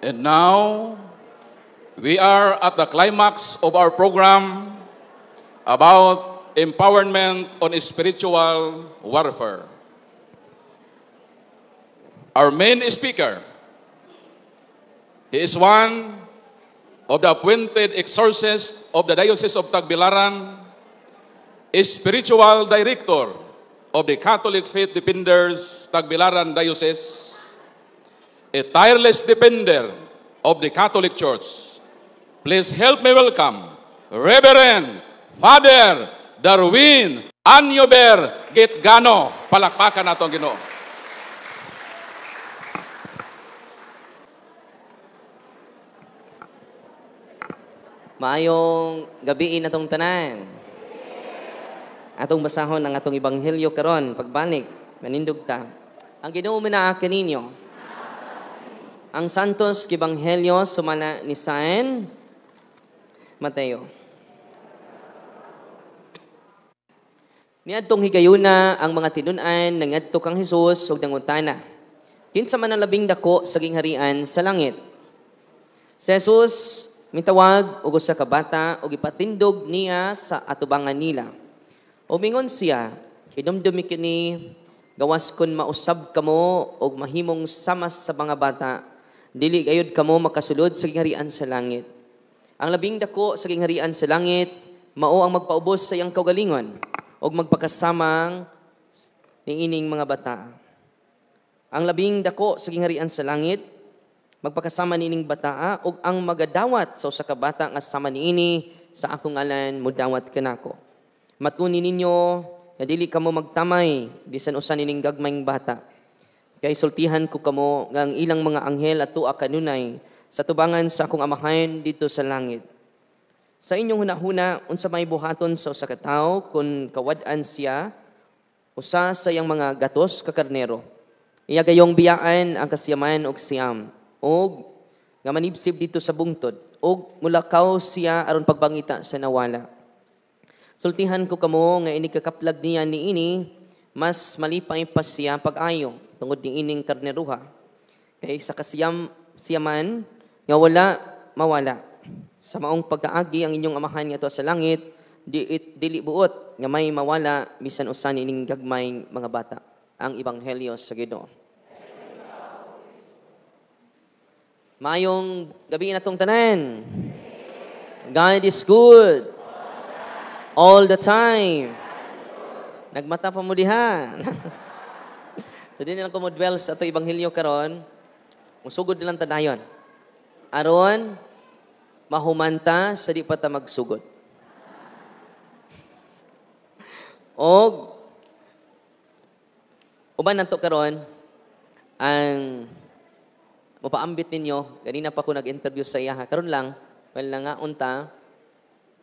And now, we are at the climax of our program about empowerment on spiritual warfare. Our main speaker, he is one of the appointed exorcists of the Diocese of Tagbilaran, a spiritual director of the Catholic Faith Defenders Tagbilaran Diocese, a tireless defender of the Catholic Church. Please help me welcome Reverend Father Darwin Anyober Gitgano. Palakpakan nato ang Ginoo. Maayong gabi natong tanan. Atong basahon ang atong ebanghelyo karon pagbalik manindog ta. Ang Ginoo mina kaninyo. Ang Santos Ebanghelyo sumala ni San Mateo. Niadtong higayuna ang mga tinun-an nangadto kang Hesus ug nangutana. Kinsa man ang labing dako sa gingharian sa langit? Si Jesus mitawag og usa ka bata ug ipatindog niya sa atubangan nila. Umingon siya, idumdumi kini gawas kun mausab kamo og mahimong samas sa mga bata, dili gayud kamo makasulod sa gingharian sa langit. Ang labing dako sa gingharian sa langit mao ang magpaubos sa iyang kaugalingon og magpakasamang niining mga bata. Ang labing dako sa gingharian sa langit magpakasama niining bataa ug ang magadawat sa usa ka bata nga sama niini sa akong ngalan mudawat kanako. Matuni ninyo na dili kamo magtamay bisan usa nining gagmayng bata. Kay sultihan ko kamo nga ang ilang mga anghel atua kanunay sa tubangan sa akong amahan dito sa langit. Sa inyong hunahuna unsa may buhaton sa usa ka tawo kun kawad-an siya usa sa iyang mga gatos ka karnero. Iya gayong biyaan ang kasiyaman og siyam og nga manibsib dito sa bungtod og mulakaw siya aron pagbangita sa nawala. Sultihan ko kamo nga ini kakaplag niya niini mas malipay pa siya pag-ayo tungod ni ining karneruha. Kay sa siyaman nga wala mawala. Sa maong pagkaagi ang inyong amahan nga sa langit dili buot nga may mawala bisan usa nining gagmayng mga bata. Ang ebanghelyo sa Ginoo. Mayong gabi natong tanan. God is good. All the time. Nagmata pa mo diha. So din lang ko mo dwell sa ato ebanghelyo karon. Musugod nilang tadayon. Aron mahumanta sa di pa ta magsugod. Og uban nato karon ang mapaambit ninyo. Ganina pa ako nag-interview sa iya. Karon lang, wala nga unta,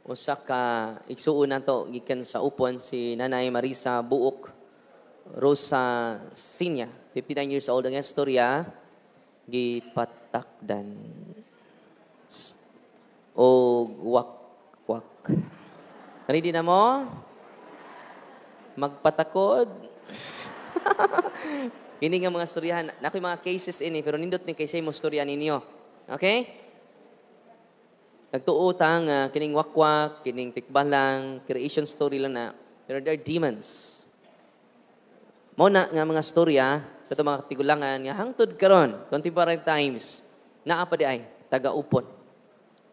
usa ka igsuon nato gikan sa upon si Nanay Marisa Buok Rosa Sinya, 59 years old ang istorya, gipatakdan o wak-wak. Ready na mo? Magpatakod? Kini nga mga storyahan, nakoy mga cases ini, pero nindot ni kaysay mo storya ninyo. Okay? Nagtuo ta nga kining wakwak, kining tikbalang, creation story lang na, pero there are demons. Mao na nga mga storya sa itong mga tigulangan nga hangtod karon, contemporary times, naa pa di ay taga-upon.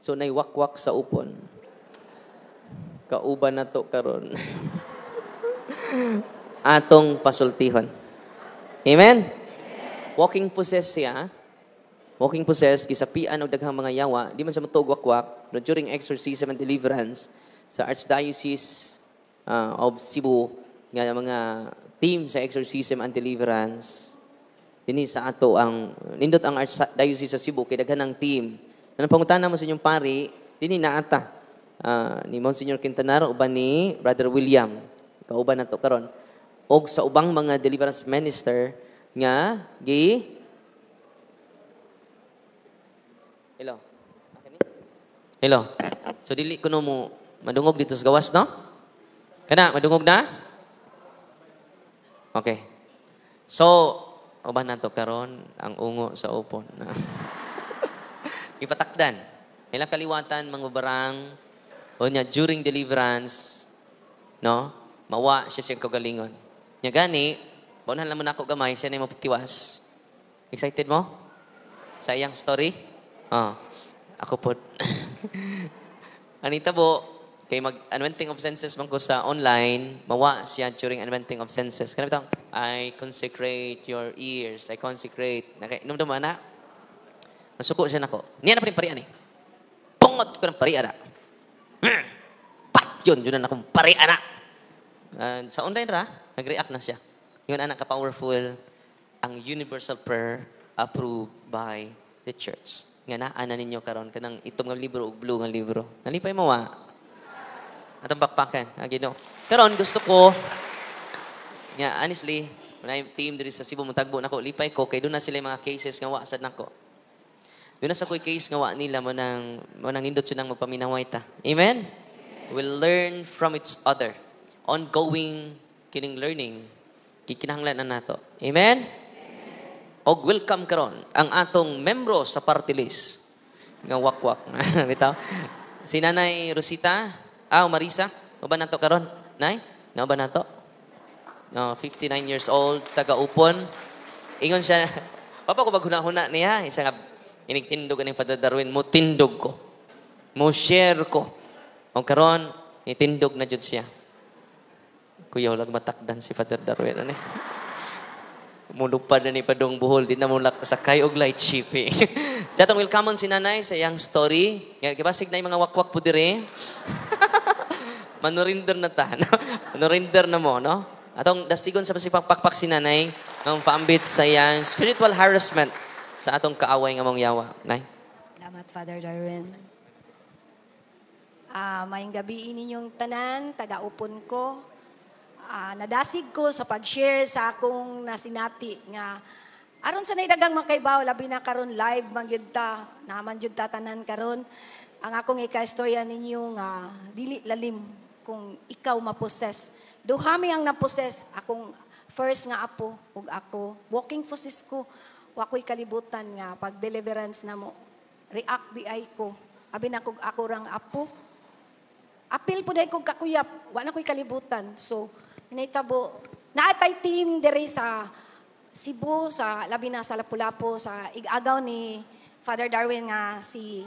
So nay wakwak sa upon. Kauban na to karon. Atong pasultihon. Amen? Walking possessed siya. Walking possessed, gisapian o daghang mga yawa. Di man sa matog wakwak. But during exorcism and deliverance sa Archdiocese of Cebu, nga mga team sa exorcism and deliverance, dini sa ato ang, nindot ang Archdiocese sa Cebu, kay daghang team. Nang pangutana mo sa inyong pari, dini naata. Ni Monsignor Quintanar, uban ni Brother William. Kauban na to karon. Og sa ubang mga deliverance minister nga Hello. So dili kuno mo madungog dito sa gawas, no? Kana madungog na? Okay. So uban nato karon ang ungo sa upon. ipatakdan. Ilang kaliwatan, mangubarang, o niya, during deliverance, no? Mawa siya siyang kagalingon. Nya gani, paunahan lang mo na ako gamay, siya na yung maputiwas. Excited mo? Sa iyang story? Oh, ako po. Anita po, kay mag-anointing of senses man ko sa online, mawa siya during anointing of senses. Kaya bitang, I consecrate your ears. I consecrate. Inom naman na. Masuko siya na ko. Niya na pa rin parian eh. Pungod ko ng parian na. Pat yun na akong parian na. Sa online ra, nag-react na siya. Yun anak ka-powerful, ang universal prayer approved by the church. Nga na, ana ninyo karon kanang itong nga libro, ug blue nga libro. Nalipay mo wa? Atong bakpakan, Ginoo. Karon gusto ko, nga honestly, when I'm team diri sa Cebu, mutagbo nako, lipay ko, kay doon na sila yung mga cases nga wa sad nako. Doon na sa ko'y case nga wa nila mo nang indot siya nang magpaminaway ta. Amen? We'll learn from each other. Ongoing kining learning, kikinahanglan na nato. Amen? Og welcome karon ang atong membro sa party list. Nga wakwak. Bitaw. Si Nanay Rosita, Marisa, mo ba nato karon? Nay, no ba nato? No, 59 years old, taga-upon. Ingon siya, papa ko baghuna-huna niya, isa nga inigtindog aning Father Darwin, mo tindog ko. Mo share ko. O karon, itindog na jud siya. Kuya, wala matakdan si Father Darwin. Ano eh? Mulupad na ni Padong Buhol. Di na mula sakay og light shipping. Sa atong welcome si Nanay sa iyang story. Kibasig na yung mga wakwak po dire. Manurinder na ta. No? Manurinder na mo, no? Atong dasigon sa pasipakpakpak si Nanay ng paambit sa iyang spiritual harassment sa atong kaaway nga mong yawa. Nay? Salamat, Father Darwin. Mayong gabi ninyong tanan, taga-upon ko. Nadasig ko sa pag-share sa akong nasinati nga aron sa naidagang makaibaw labi na karon live mangyud ta naman jud ta tanan karon ang akong ika-istorya ninyo nga dili lalim kung ikaw maposes duhami ang naposes akong first nga apo ug ako walking process ko wa ko'y kalibutan nga pag deliverance na mo react di ay ko abi na kog ako rang apo apil po dahil kog kakuyap wa na ko'y kalibutan so Hinaytabo, naatay team diri sa Cebu, sa labi na sa Lapu-Lapu, sa igagaw ni Father Darwin nga si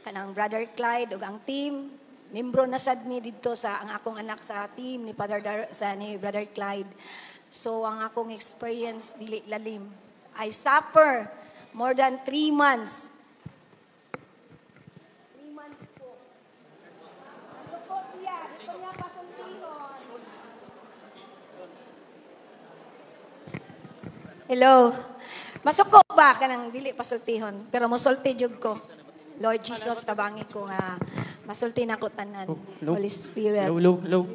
kanang Brother Clyde ug ang team membro na sad mi didto sa ang akong anak sa team ni ni Brother Clyde. So ang akong experience dili lalim. I suffer more than 3 months. 3 months po. Masuko siya, dito niya pasultihon. Hello. Masuko ba ka ng dili pasultihon? Pero musulti jud ko. Lord Jesus, tabangi ko nga masulti na ko tanan. Holy Spirit. Low.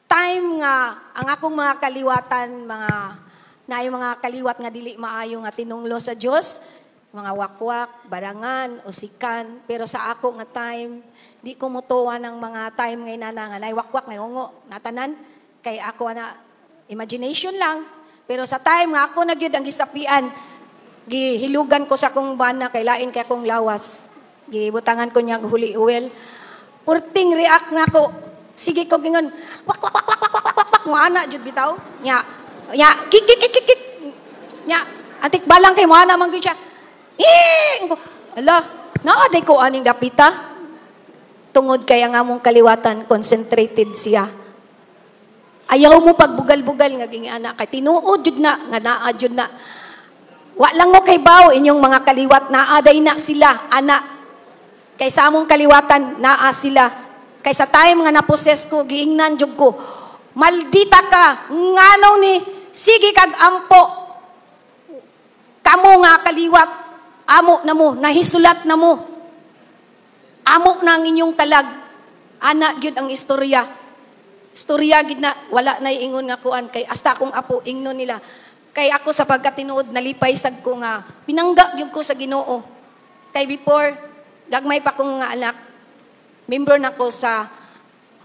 Time nga, ang akong mga kaliwatan, yung mga kaliwat nga dili maayo nga tinunglo sa Dios, mga wakwak, barangan, usikan. Pero sa ako nga time, di ko mutuwa ng mga time ngay nana nga wakwak, nayungo, natanan. Kay ako na, imagination lang. Pero sa time nga ako nagyud ang gisapian, gihilugan ko sa akong bana kay lain kay akong lawas. Gibutangan ko niya huli oil. Purting react nga ko. Sige ko gingon, wak mo ana jud bitaw. Nya kik. Nya antik balang kay mo ana man gyud siya. Ala, naaday ko aning dapita. Tungod kay ang among kaliwatan concentrated siya. Ayaw mo pagbugal-bugal nga gingi anak kay tinuod jud na nga naa jud na. Wa lang mo kay baw inyong mga kaliwat naaday na sila anak. Kay sa among kaliwatan naa sila. Kay sa time nga naposes ko giingnan jud ko. Maldita ka ngano ni sige kag ampo. Kamo nga kaliwat amo na mo nahisulat na mo. Amo na ang inyong kalag. Ana gyud ang istorya. Storya gid na wala na ingon nga kuan kay hasta akong apo ingnon nila kay ako sa pagkatinuod nalipay sad ko nga pinangga gyud ko sa Ginoo kay before gagmay pa kong nga anak member na ko sa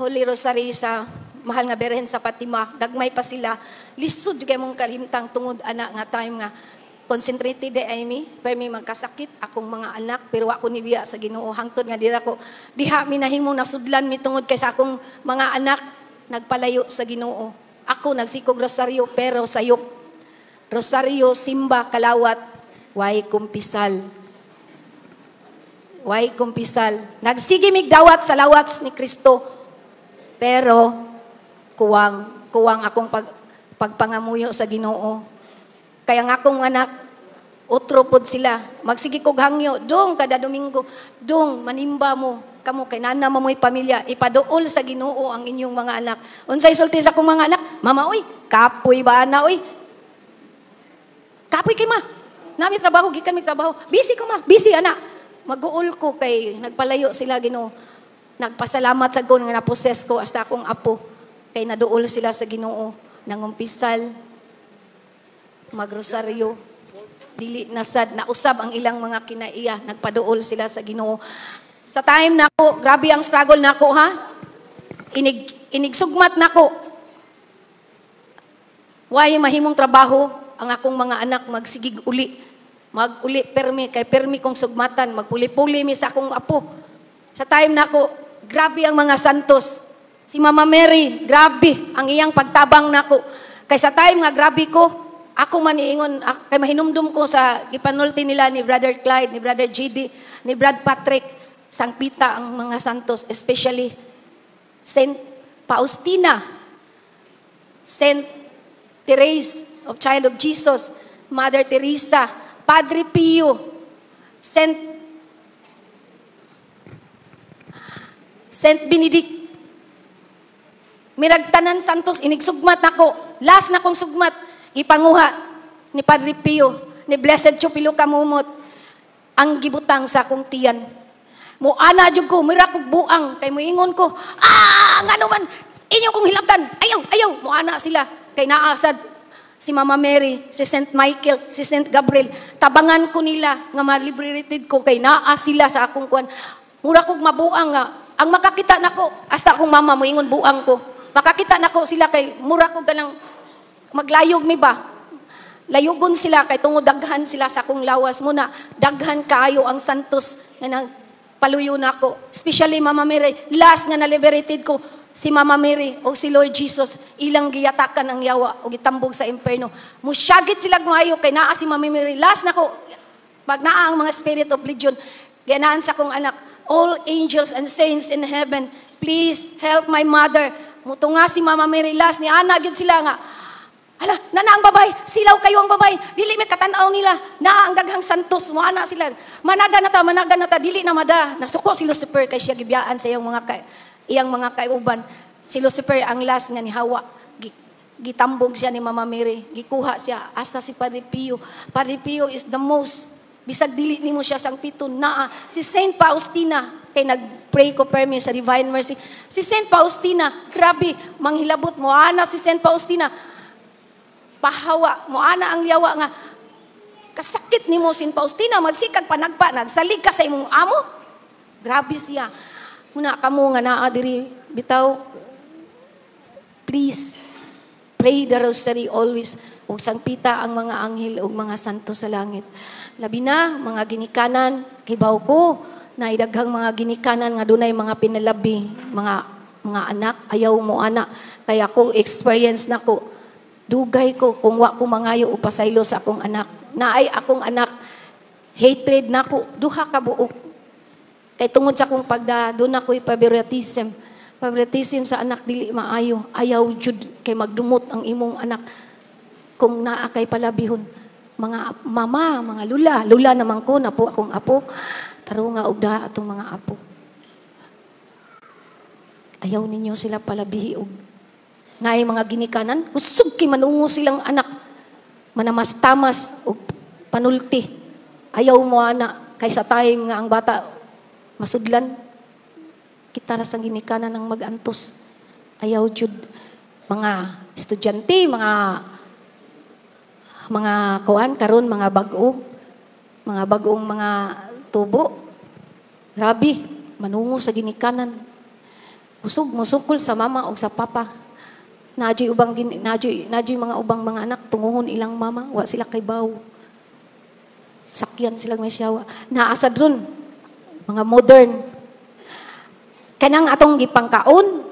Holy Rosary sa Mahal nga Birhen sa Fatima gagmay pa sila lisod gyud kay mong kalimtang tungod ana nga time nga concentrated ay mi, pay mi magkasakit akong mga anak pero ako nibiya sa Ginoo hangtod nga dira ko diha mi nahimong nasudlan mi tungod kay sa akong mga anak nagpalayo sa Ginoo. Ako nagsikog rosaryo pero sayop. Rosaryo simba kalawat way kumpisal. Way kumpisal. Nagsige mig dawat sa lawat ni Kristo pero kuwang akong pagpangamuyo sa Ginoo. Kaya nga akong anak, utro pod sila. Magsige kog hangyo, dong kada Domingo, dong manimba mo, kamo kay nana mo mo'y pamilya, ipaduol sa Ginoo ang inyong mga anak. Unsay sulti sa akong mga anak? Mama, oy, kapoy ba na, oy? Kapoy kay ma. Nami trabaho, gikan mi trabaho. Busy ko ma, busy anak. Mag-uol ko kay nagpalayo sila Ginoo. Nagpasalamat sa gon nga naposes ko hasta akong apo. Kay naduol sila sa Ginoo. Nangumpisal, magrosaryo, dili nasad, nausab ang ilang mga kinaiya, nagpaduol sila sa Ginoo. Sa time nako, grabe ang struggle nako ha. Inigsugmat nako. Way mahimong trabaho ang akong mga anak magsigig uli. Mag-uli permi kay permi kong sugmatan, magpuli-puli mi sa akong apo. Sa time nako, grabe ang mga santos. Si Mama Mary, grabe ang iyang pagtabang nako. Kay sa time nga grabe ko, ako man iingon, kay mahinumdum ko sa ipanulti nila ni Brother Clyde, ni Brother GD, ni Brad Patrick, sangpita ang mga santos, especially Saint Faustina, Saint Therese of Child of Jesus, Mother Teresa, Padre Pio, Saint Benedict. Miragtanan santos, inigsugmat nako. Last na kong sugmat, ipanguha ni Padre Pio, ni Blessed Chupilo Kamumot, ang gibutang sa akong tiyan. Muana jud ko, mira kog buang, kay moingon ko, nga naman, inyo kong hilabtan, ayaw, muana sila, kay naasad, si Mama Mary, si Saint Michael, si Saint Gabriel, tabangan ko nila, nga ma-liberated ko, kay naa sila sa akong kuan. Mura kog mabuang nga, ang makakita nako, hasta akong mama moingon buang ko, makakita nako sila, kay mura kog ganang, maglayog mi ba? Layugon sila kay tungod daghan sila sa akong lawas muna. Daghan kaayo ang santos nga nagpaluyo nako. Especially Mama Mary, last nga na-liberated ko si Mama Mary o si Lord Jesus, ilang giyatakan ang yawa o gitambog sa imperno. Musyagit sila maayo kay naa si Mama Mary. Last nako, pag naa ang mga spirit of legion, ganaan sa akong anak, all angels and saints in heaven, please help my mother. Mutunga si Mama Mary last ni ana gyud sila nga, hala, nana ang babay, silaw kayo ang babay, dili may katanaw nila, na ang daghang santos, mo ana sila, managa na ta, dili na mada, nasuko si Lucifer kay siya gibiyaan sa iyang mga kaiuban. Si Lucifer ang last nga ni Hawa, gitambog siya ni Mama Mary, gikuha siya, hasta si Padre Pio. Padre Pio is the most, bisag dili nimo siya sang pito, naa, si Saint Faustina, kay nag-pray ko permi sa Divine Mercy, si Saint Faustina, grabe, manghilabot mo, ana si Saint Faustina, pahawa mo ana ang yawa nga kasakit nimo Saint Faustina magsikag panagpa nagsalig ka sa imong amo, grabe siya. Muna kamo nga naa diri bitaw, please pray the rosary always ug sangpita ang mga anghel ug mga santo sa langit. Labi na mga ginikanan, kibaw ko na idaghang mga ginikanan nga dunay mga pinalabi, mga anak ayaw mo ana, kaya ako experience nako. Dugay ko kung wa ko mangayo o pasaylo sa akong anak. Naay akong anak, hatred nako, duha ka buok. Kay tungod sa akong pagda, doon ako'y favoritism. Favoritism sa anak, dili maayo. Ayaw jud kay magdumot ang imong anak. Kung naa kay palabihon. Mga mama, mga lula naman ko, napo akong apo. Taro nga ugda atong mga apo. Ayaw ninyo sila palabihi og ngay mga ginikanan, usog kay manungo silang anak, manamas-tamas o panulti. Ayaw mo ana, kaysa time nga ang bata masudlan, kita rasang ginikanan ng mag-antos. Ayaw jud mga estudyante, mga kuan karon, mga bagong mga tubo. Grabe, manungo sa ginikanan. Usog musukol sa mama o sa papa. Nadyo'y mga ubang mga anak tunguhon ilang mama, wa sila kay baw. sakyan silang may siyawa. Naasad ron, mga modern. Kanang atong gipangkaon,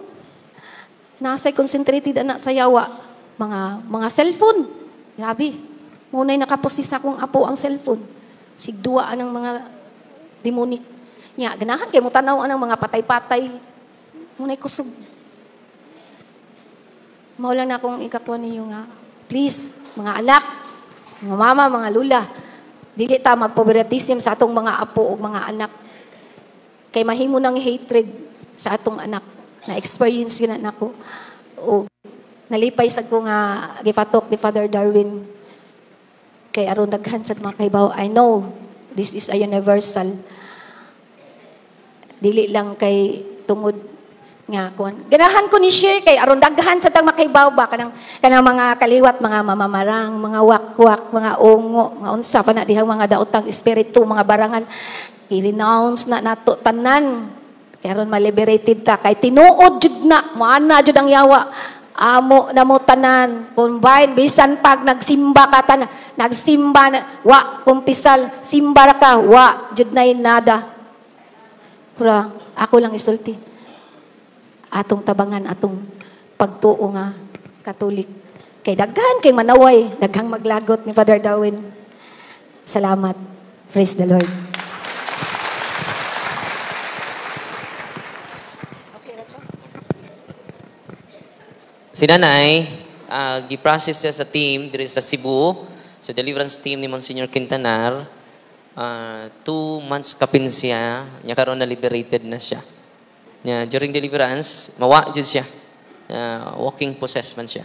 nasa'y concentrated anak sa yawa. Mga cellphone. Grabe. Muna'y nakaposis akong apo ang cellphone. Sigduaan ng mga demonik. Nya, ganahan kay mo tanaw ang mga patay-patay. Muna'y kusog. Maulang na akong ikakuha ninyo nga. Please, mga anak, mga mama, mga lula, dili ta magpabiratism sa atong mga apo o mga anak. Kay mahimo ng hatred sa atong anak. Na-experience yun na ako. O nalipay sa ko nga gipatok ni Father Darwin kay aron daghan sa mga kaibaw. I know this is a universal. Dili lang kay tungod nga kuan. Ganahan ko ni share kay aron daghan sa tang makaibaw ba kanang mga kaliwat, mga mamamarang, mga wakwak, mga ungo, mga unsa pa na dihang mga daotang espiritu, mga barangan i-renounce na nato tanan. Kaya aron ma-liberated ta kay tinuod jud na moana jud ang yawa. Amo na mo tanan combine bisan pag nagsimba ka tanan nagsimba na wa kumpisal simba ra ka wa jud nay nada pura ako lang isulti atong tabangan atong pagtuo nga Katolik kay daghan kay manaway daghang maglagot ni Father Darwin. Salamat. Praise the Lord. Si Nanay, gi-process siya sa team diri sa Cebu, sa deliverance team ni Monsignor Quintanar. 2 months kapin siya, niya karon na liberated na siya. Niya, during deliverance, mawa jud siya. Walking possessed man siya.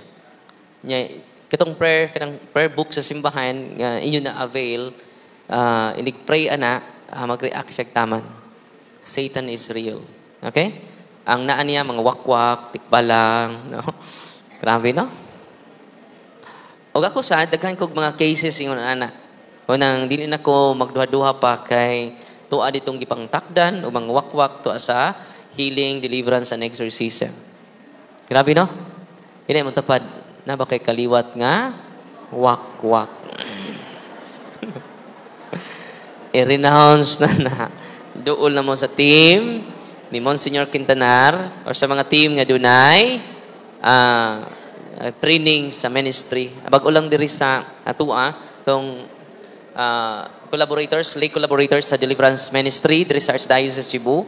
Niya, katong prayer book sa simbahan, inyo na avail, inig-pray ana, mag-react siya taman. Satan is real. Okay? Ang naan niya, mga wakwak, tikbalang, no? Grabe, no? O ako sa, daghan kog mga cases yung anak. O nang dili na ko magduha-duha pa kay tuwa ditong gipang takdan o mga wakwak tuwa sa healing, deliverance, and exorcism. Grabe, no? Hindi mo tapad na ba kay kaliwat nga wakwak. I-renounce na. Duol na mo sa team ni Monsignor Quintanar or sa mga team nga dunay training sa ministry. Bago lang diri sa atua tong lay collaborators sa Deliverance Ministry diri sa Archdiocese Cebu.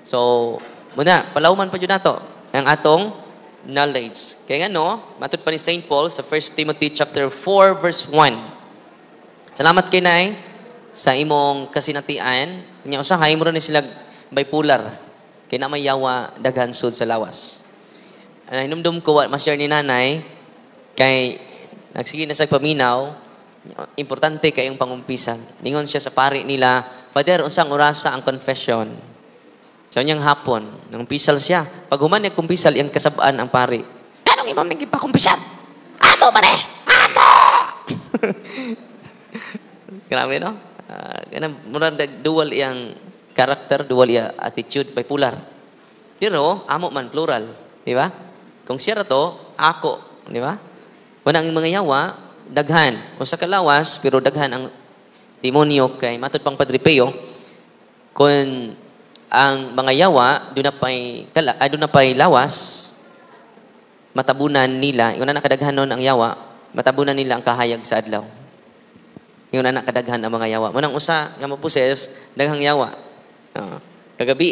So, muna, palawman pa dyan nato ang atong knowledge. Kaya nga no, matod pa ni St. Paul sa 1 Timothy chapter 4 verse 1. Salamat kay Nay sa imong kasinatian. Kanya usahay mo rin sila bipolar. Kaya na may yawa daghan sud sa lawas. Hinumdum ko what ma-share ni Nanay kay nagsige na sa paminaw, importante kayong pangumpisan. Ningon siya sa pari nila, Father, unsang orasa ang confession? So niyang hapon, nangumpisal siya. Pag human nagkumpisal, iyang kasabaan ang pari. Anong imam nang ipakumpisan? Amo ba Amo! Grabe, no? Murang dual iyang karakter, dual iya attitude, bipolar. Pero, amo man, plural. Di ba? Kung siya to, ako. Di ba? Wanang mga yawa, daghan. O sa kalawas, pero daghan ang demonyo kay matod pang Padre Pio, kung ang mga yawa, doon na pa'y lawas, matabunan nila, yung na nakadaghanon ang yawa, matabunan nila ang kahayag sa adlaw. Yung na nakadaghan ang mga yawa. Manang usa, nga maposes, daghang yawa. Kagabi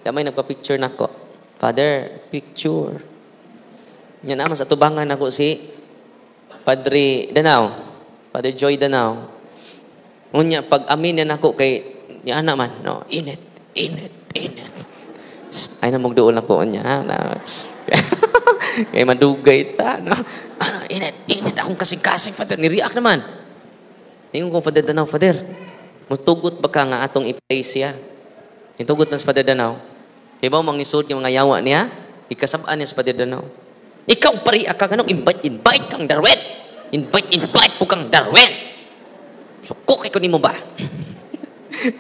damay nagpa-picture nako. Father, picture. Yan naman sa tubangan ako si Padre Danao. Padre Joy Danao. Ngunya pag amin na nako kay ni ana man, no, init. Ay na magduol na po niya. Kay madugay ta, no. Init akong kasing-kasing, Father. Ni-react naman. Ningon ko, Father Danao, Father, mutugot ba ka nga atong i-place siya? Itugot na sa Father Danao. Diba mang nisod yung mga yawa niya? Ikasabaan niya sa Father Danao. Ikaw pari ka ganong invite kang Darwin. Invite po kang Darwin. So, kukay ko ni mo ba?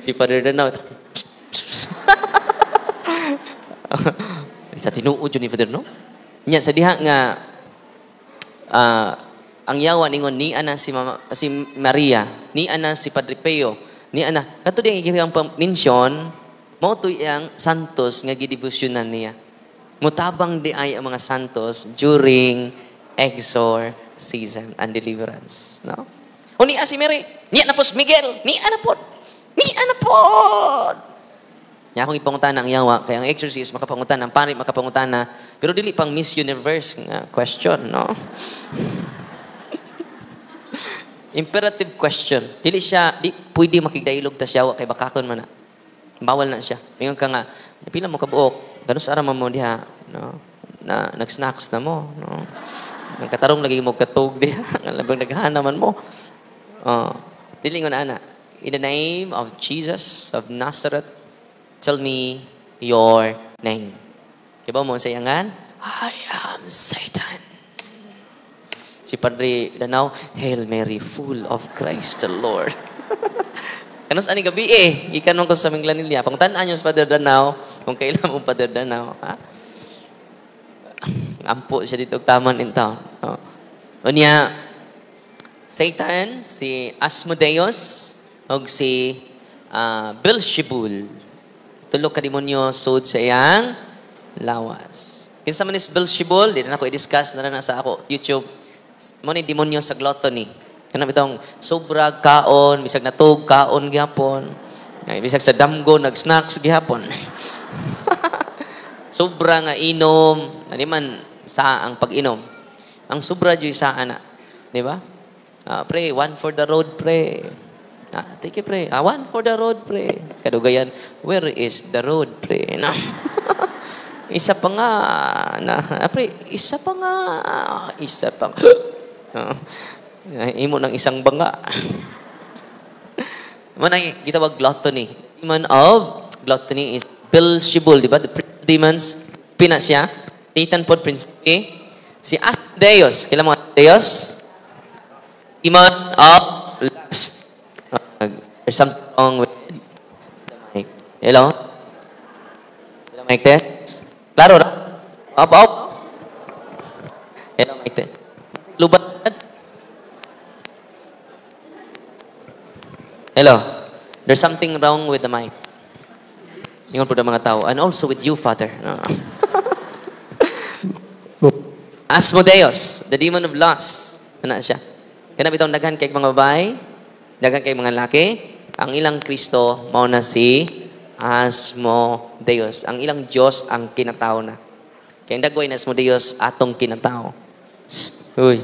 Si Father Danao. Sa tinuod yun ni Father, no? Nya, sa diha nga ang yawa ningon ni ana si Maria, ni ana si Padre Pio, ni ana kato di ang mention mao to iyang santos nga gidebosyonan niya. Mutabang di ay ang mga santos during exorcism and deliverance, no? O ni si Mary, ni ana pos Miguel, ni ana pod. Nya akong ipangutana ang yawa kay ang exorcist makapangutana, ang pari makapangutana, pero dili pang Miss Universe nga question, no? Imperative question. Dili siya, di pwede makigdailog ta siya kay bakakon man na. Bawal na siya. Mingon ka nga, pila mo kabuok, ganun sa araman mo diha, no? Na nag-snacks na mo, no? Nagkatarong lagi mo katog diha, labang naghanaman mo. Dili nga na ana. In the name of Jesus of Nazareth, tell me your name. Kiba mo sa yangan? I am Satan. Si Padre Danao, Hail Mary, full of Christ the Lord. Kanos ani gabi ikan mo ko sa Minglanilya. Pangutanan niyo sa Padre Danao, kung kailan mo Padre Danao, ha? Ampo siya dito taman in town. Unya, Satan, si Asmodeus, o si Beelzebul. Tulog ka demonyo sud sa iyang lawas. Kinsa man is Beelzebul, di na ako i-discuss na sa ako YouTube. Mo ni demonyo sa gluttony. Kana bitong sobra kaon, bisag natug kaon gyapon. Bisag sa damgo nag-snacks gyapon. Sobra nga inom, ani man sa ang pag-inom. Ang sobra joy sa ana, di ba? Pray, one for the road, pray. Take it, pray. One for the road, pray. Kadugayan, where is the road, pray? No. Isa pa nga. Pray, isa pa nga. Isa pa nga. Imo ng isang banga. Manay, gitawag gluttony. Demon of gluttony is Beelzebul, di ba? The demons, pina siya. Satan po, principally. Si Asmodeus. Kailan mo Asmodeus? Demon of lust. There's something wrong with the mic. Hello? Hello, mic test? Klaro na? Up. Hello, mic test. Lubat. Hello? There's something wrong with the mic. Ingon po ng mga tao. And also with you, Father. No. Asmodeus, the demon of lust. Ano siya? Kaya bitong daghan kay mga babae, daghan kay mga laki, ang ilang Kristo mao na si Asmodeus. Ang ilang Dios ang kinatao na. Kaya ang dagway na Asmodeus atong kinatao. Uy.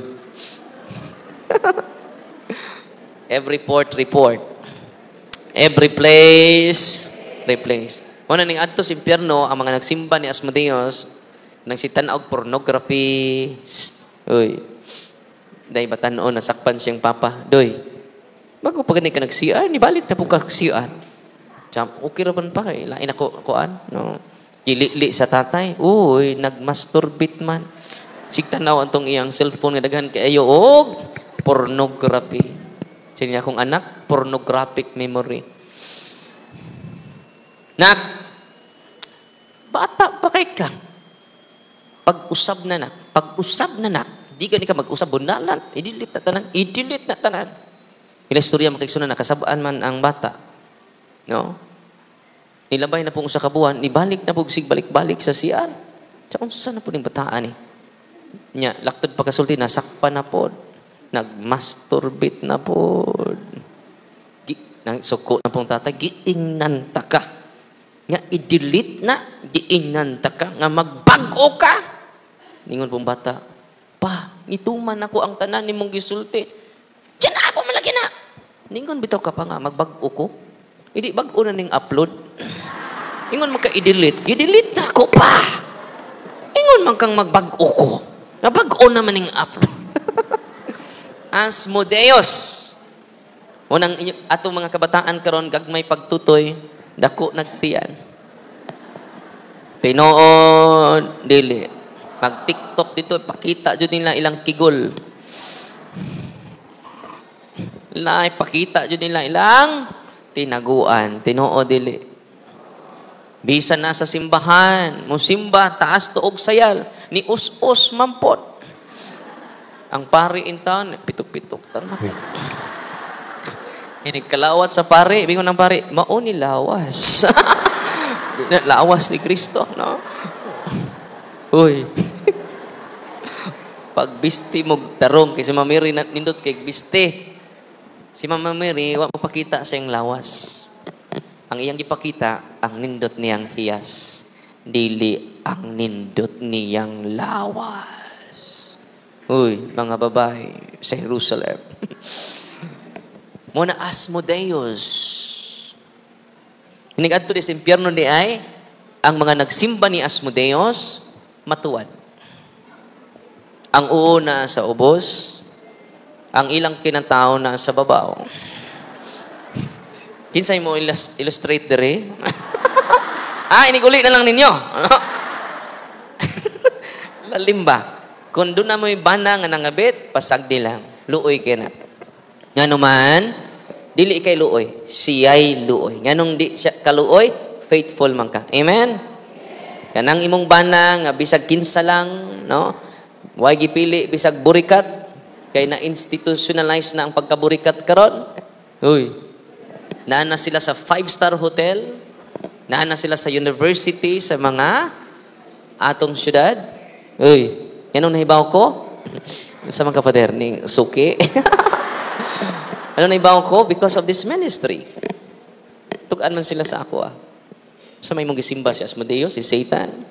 Every port report. Every place replace. Una ning adto sa impyerno ang mga nagsimba ni Asmodeus nagsitan og pornography. Uy. Dahil batanon, nasakpan siyang papa. Doy, bago pa ganit ka nag-CR, nibalit na po ka CR. Okay raman pa kay lain ako kuan. No. Gili-li sa tatay. Uy, nagmasturbate man. Sigtanaw antong iyang cellphone nga daghan kayo og pornography. Sini akong anak, pornographic memory. Nak, bata pa kay ka. Pag-usab na nak. Di ka mag-usab, bunalan. I-delete na tanan. Ila istorya makiksunan, nakasabaan man ang bata. No? Nilabay na pong usa ka buwan, nibalik na pong balik-balik sa siyan. Sa unsa na po ng bataan Nya, laktod pagkasulti, nasakpan na po. Nag-masturbate na po. Suko na pong tatay, giingnan ta ka. Nga, i-delete na, giingnan ta ka. Nga, magbago ka. Ningon pong bata, pa, ituman ako ang tanan ni mong gisulti. Diyan na ako malagi na. Ningon bitaw ka pa nga, magbago ko. Hindi bago na ning upload. Ingon mo ka i-delete. I-delete na ako pa. Ingon man kang magbago ko. Nabago naman ning upload. Asmodeus. Unang atong mga kabataan karon gagmay pagtutoy, dako nagtiyan. Tinuod, dili. Mag-TikTok dito, pakita dyan nila ilang kigol. Pakita dyan nila ilang tinaguan, tinoo dili. Bisan na sa simbahan, musimba, taas tuog sayal, ni us-us mampot. Ang pari in town, pitok-pitok. Kalawat sa pari. Bingon ng pari, mauni lawas. Lawas ni Kristo, no? Uy. Pag bisti mo tarong, kay si Mamiri nindot kay bisti. Si Mama Mary, wa mapakita sa iyang lawas. Ang iyang ipakita, ang nindot niyang hiyas. Dili ang nindot niyang lawas. Uy, mga babae sa Jerusalem. Muna Asmodeus. Hinigadto di sa impyerno di ay, ang mga nagsimba ni Asmodeus, matuwad. Ang uuna sa ubos, ang ilang kinatao na sa babaw. Kinsay mo illustrate dere? Iniguli na lang ninyo. Lalim ba? Kung doon na mo'y bana nga nangabit, pasagdi lang. Luoy ka na. Nga naman, dili kay luoy. Siya'y luoy. Nga nung di siya kaluoy, faithful man ka. Amen? Kanang imong bana nga bisag kinsa lang, no? Huwag gipili bisag burikat, kay na-institutionalize na ang pagkaburikat karon. Uy. Naana sila sa 5-star hotel, naana sila sa university, sa mga atong syudad. Uy, yanong nahibaw ko? Sa mga kapader, ni Suki. Ano nahibaw ko? Because of this ministry. Tugaan man sila sa ako, Sa may mong gisimba si Asmodeus, si Satan,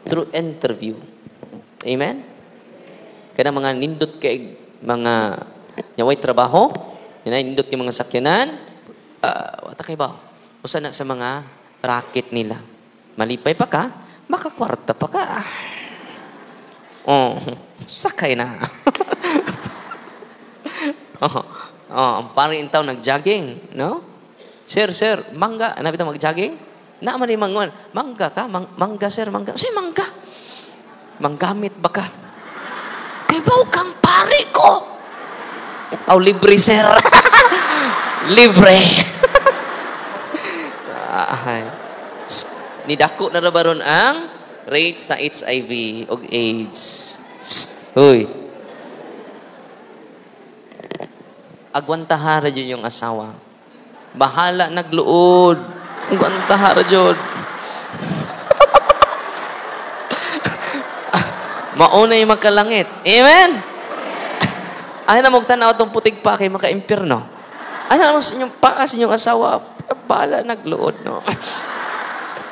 through interview. Amen? Kaya mga nindot kay mga nyaway trabaho, nindot kay mga sakyanan, wata kay ba? Usa na sa mga racket nila. Malipay pa ka, makakwarta pa ka. Sakay na. Ang pari in town nag-jogging, no? Sir, mangga. Ano ba mag-jogging? Naaman yung mangwan. Mangga ka? Mangga, sir, mangga. Sir, mangga. Manggamit ba ka? Kay baw kang pari ko. Libre, sir. Libre. Nidako na baron ang rate sa HIV o AIDS. Uy. Agwantahara yun yung asawa. Bahala nagluod. Agwantahara yun. Maunay makalangit. Amen? Ay na magtanaw itong putig pa kay maka-impyerno. Ay na sa inyong paa sa inyong asawa. Bahala nagluod, no?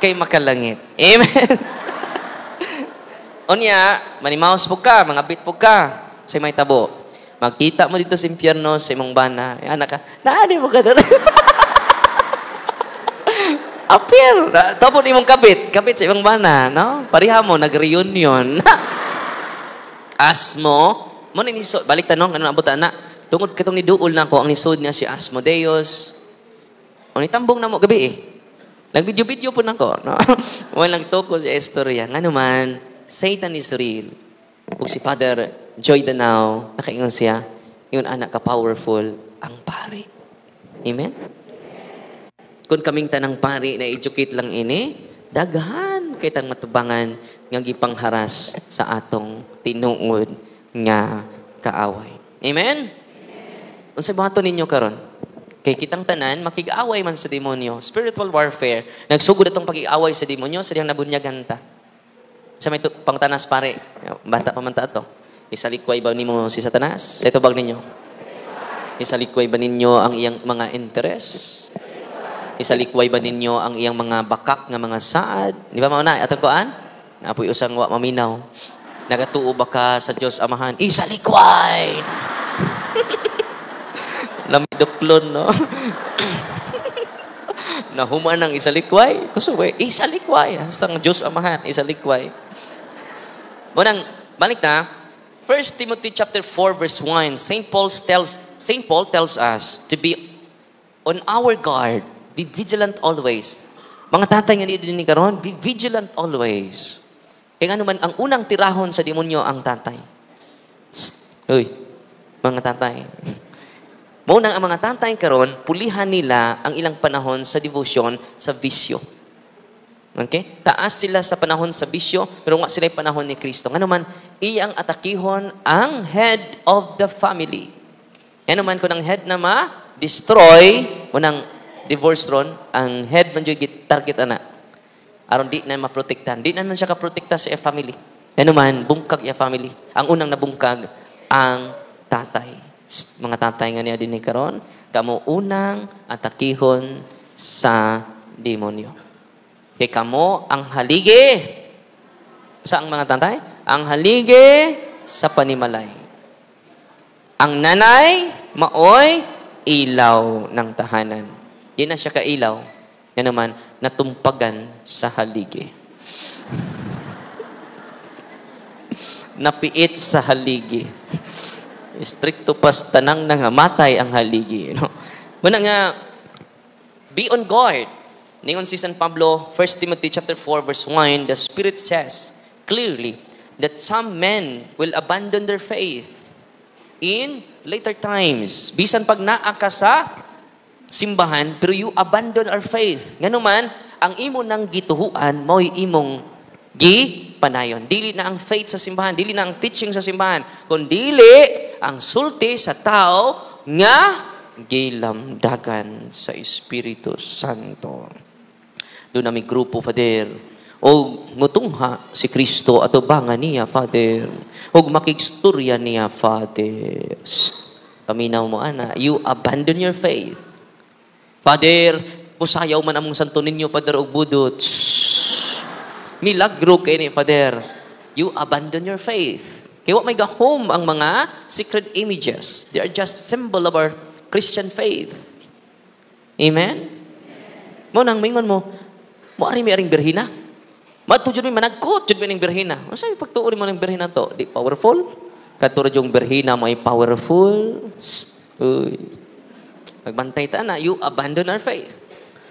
Kay makalangit. Amen? Unya, manimaos po ka, mga bit po ka, sa may tabo. Magkita mo dito sa impyerno, sa imong bana. Anak ka, naani mo ka doon. Appear. Tapos imong kabit sa imong bana, no? Pariha mo, nag-reunion. Asmo, mo niso, balik tanong, ano nabot na? Tungod katong ni Duol na ko, ang nisod niya si Asmodeus. O nitambong na mo gabi Nag-video po na ko, no? Walang toko sa istorya. Nga naman, Satan is real. Ug si Father Joy Danao, nakaingon siya, yung anak ka-powerful, ang pari. Amen? Kung kaming tanang pari na educate lang ini, daghan kay tang matubangan nga gipangharas sa atong tinuod nga kaaway. Amen? Unsa bato ninyo karon? Kay kitang tanan, makig-away man sa demonyo. Spiritual warfare. Nagsugod itong pag-iaway sa demonyo, sa diyang nabunyagan ta. Sa may pangtanas pare, bata pa man ta ito. Isalikway ba nimo si Satanas? Sa ito bag ninyo? Isalikway ba ninyo ang iyang mga interest? Isalikway ba ninyo ang iyang mga bakak nga mga saad? Di ba mauna? Atong koan? Naapoy usang wa maminaw. Nagatuo ba ka sa Diyos Amahan? Isalikway! Lamidoklon, no? Nahuman ng isalikway. Kusuway, isalikway. Sang Diyos Amahan, isalikway. Munang, balik na, 1 Timothy chapter 4 verse 1, St. Paul tells us to be on our guard, be vigilant always. Mga tatay nga dito ni karon, be vigilant always. Kaya ano man, ang unang tirahon sa demonyo ang tatay. Uy, mga tatay. Munang ang mga tatay karon, pulihan nila ang ilang panahon sa devotion sa bisyo. Okay? Taas sila sa panahon sa bisyo, pero nga sila panahon ni Kristo. Nga naman, iyang atakihon ang head of the family. Nga naman, kung ang head na ma-destroy, unang divorce ron, ang head man yung target na. Aron di na maprotektahan. Di na man siya kaprotekta sa family. Nga naman, bungkag ya family. Ang unang nabungkag, ang tatay. Mga tatay nga niya din ni karon, kamo unang atakihon sa demonyo. Kay kamo ang haligi. Saan mga tatay? Ang haligi sa panimalay. Ang nanay, maoy, ilaw ng tahanan. Di na siya kailaw. Yan naman, natumpagan sa haligi. Napiit sa haligi. Stricto pas tanang nangamatay ang haligi. No? Muna nga, be on guard. Ningon si San Pablo, 1 Timothy chapter 4 verse 1, the Spirit says clearly that some men will abandon their faith in later times. Bisan pag naa ka sa simbahan, pero you abandon our faith. Nga naman, ang imo nang gituhuan, mo'y imong gipanayon. Dili na ang faith sa simbahan, dili na ang teaching sa simbahan, kundi ang sulti sa tao nga gilamdagan sa Espiritu Santo. Doon namin grupo, Father. O ngutungha si Kristo ato bangan niya, Father. O makigstorya niya, Father. Paminaw mo, ana. You abandon your faith. Father, musayaw man among santo ninyo, Father, og budot. Milagro kayo ni, Father. You abandon your faith. Kaya what may gahom ang mga sacred images. They are just symbol of our Christian faith. Amen? Mo nang mingon mo, mo ari mi aring birhina. Matujud mi managkot jud mi ning birhina. Unsa yung pagtuon mo ning birhina to? Di powerful? Katuro yung birhina mo ay powerful. Uy. Magbantay ta na, you abandon our faith.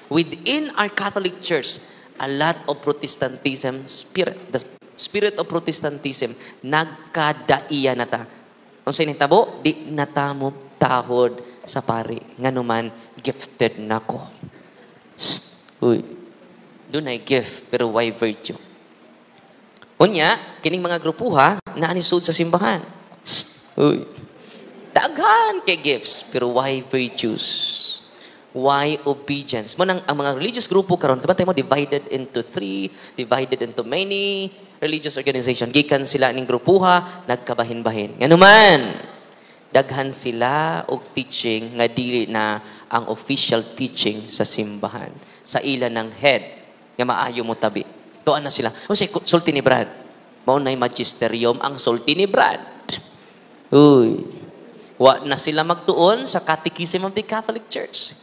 Within our Catholic Church, a lot of Protestantism spirit, the spirit of Protestantism nagkadaiya na ta. Unsay nitabo? Di natamo tahod sa pari. Nganuman gifted nako. Uy. Doon ay gift, pero why virtue? Unya, kining mga grupuha, naanisod sa simbahan. Uy. Daghan kay gifts, pero why virtues? Why obedience? Ang mga religious grupo karon, kabantay mo, divided into 3, divided into many religious organization. Gikan sila ning grupuha, nagkabahin-bahin. Nganuman, daghan sila og teaching nga dili na ang official teaching sa simbahan. Sa ila ng head, nga maayo mo tabi. Tuan na sila. O si sulti ni Brad. Maunay magisterium ang sulti ni Brad. Uy. Wa na sila magtuon sa Catechism of the Catholic Church.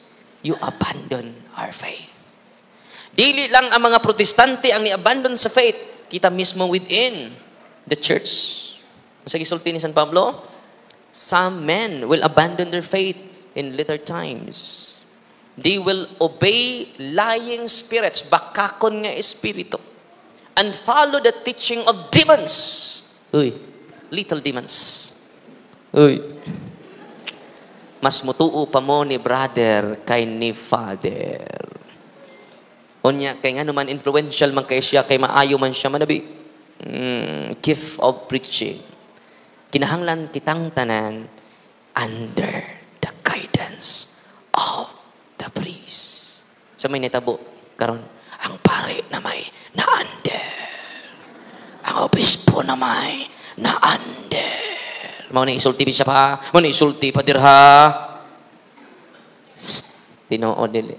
You abandon our faith. Dili lang ang mga protestante ang ni-abandon sa faith. Kita mismo within the church. Sa gisulti ni San Pablo, some men will abandon their faith in later times. They will obey lying spirits, bakakon nga espiritu, and follow the teaching of demons. Uy, little demons. Uy. Mas mutuo pa mo ni brother kay ni father. Unya, kay nga naman influential man kay siya, kay maayo man siya manabi. Gift of preaching. Kinahanglan kitang tanan under the guidance of the priest. Sa may netabo karon, ang pare na may na-under. Ang obispo na may na-under. Mao na isulti siya pa. Mao na isulti pa dirha. Tinoo dili.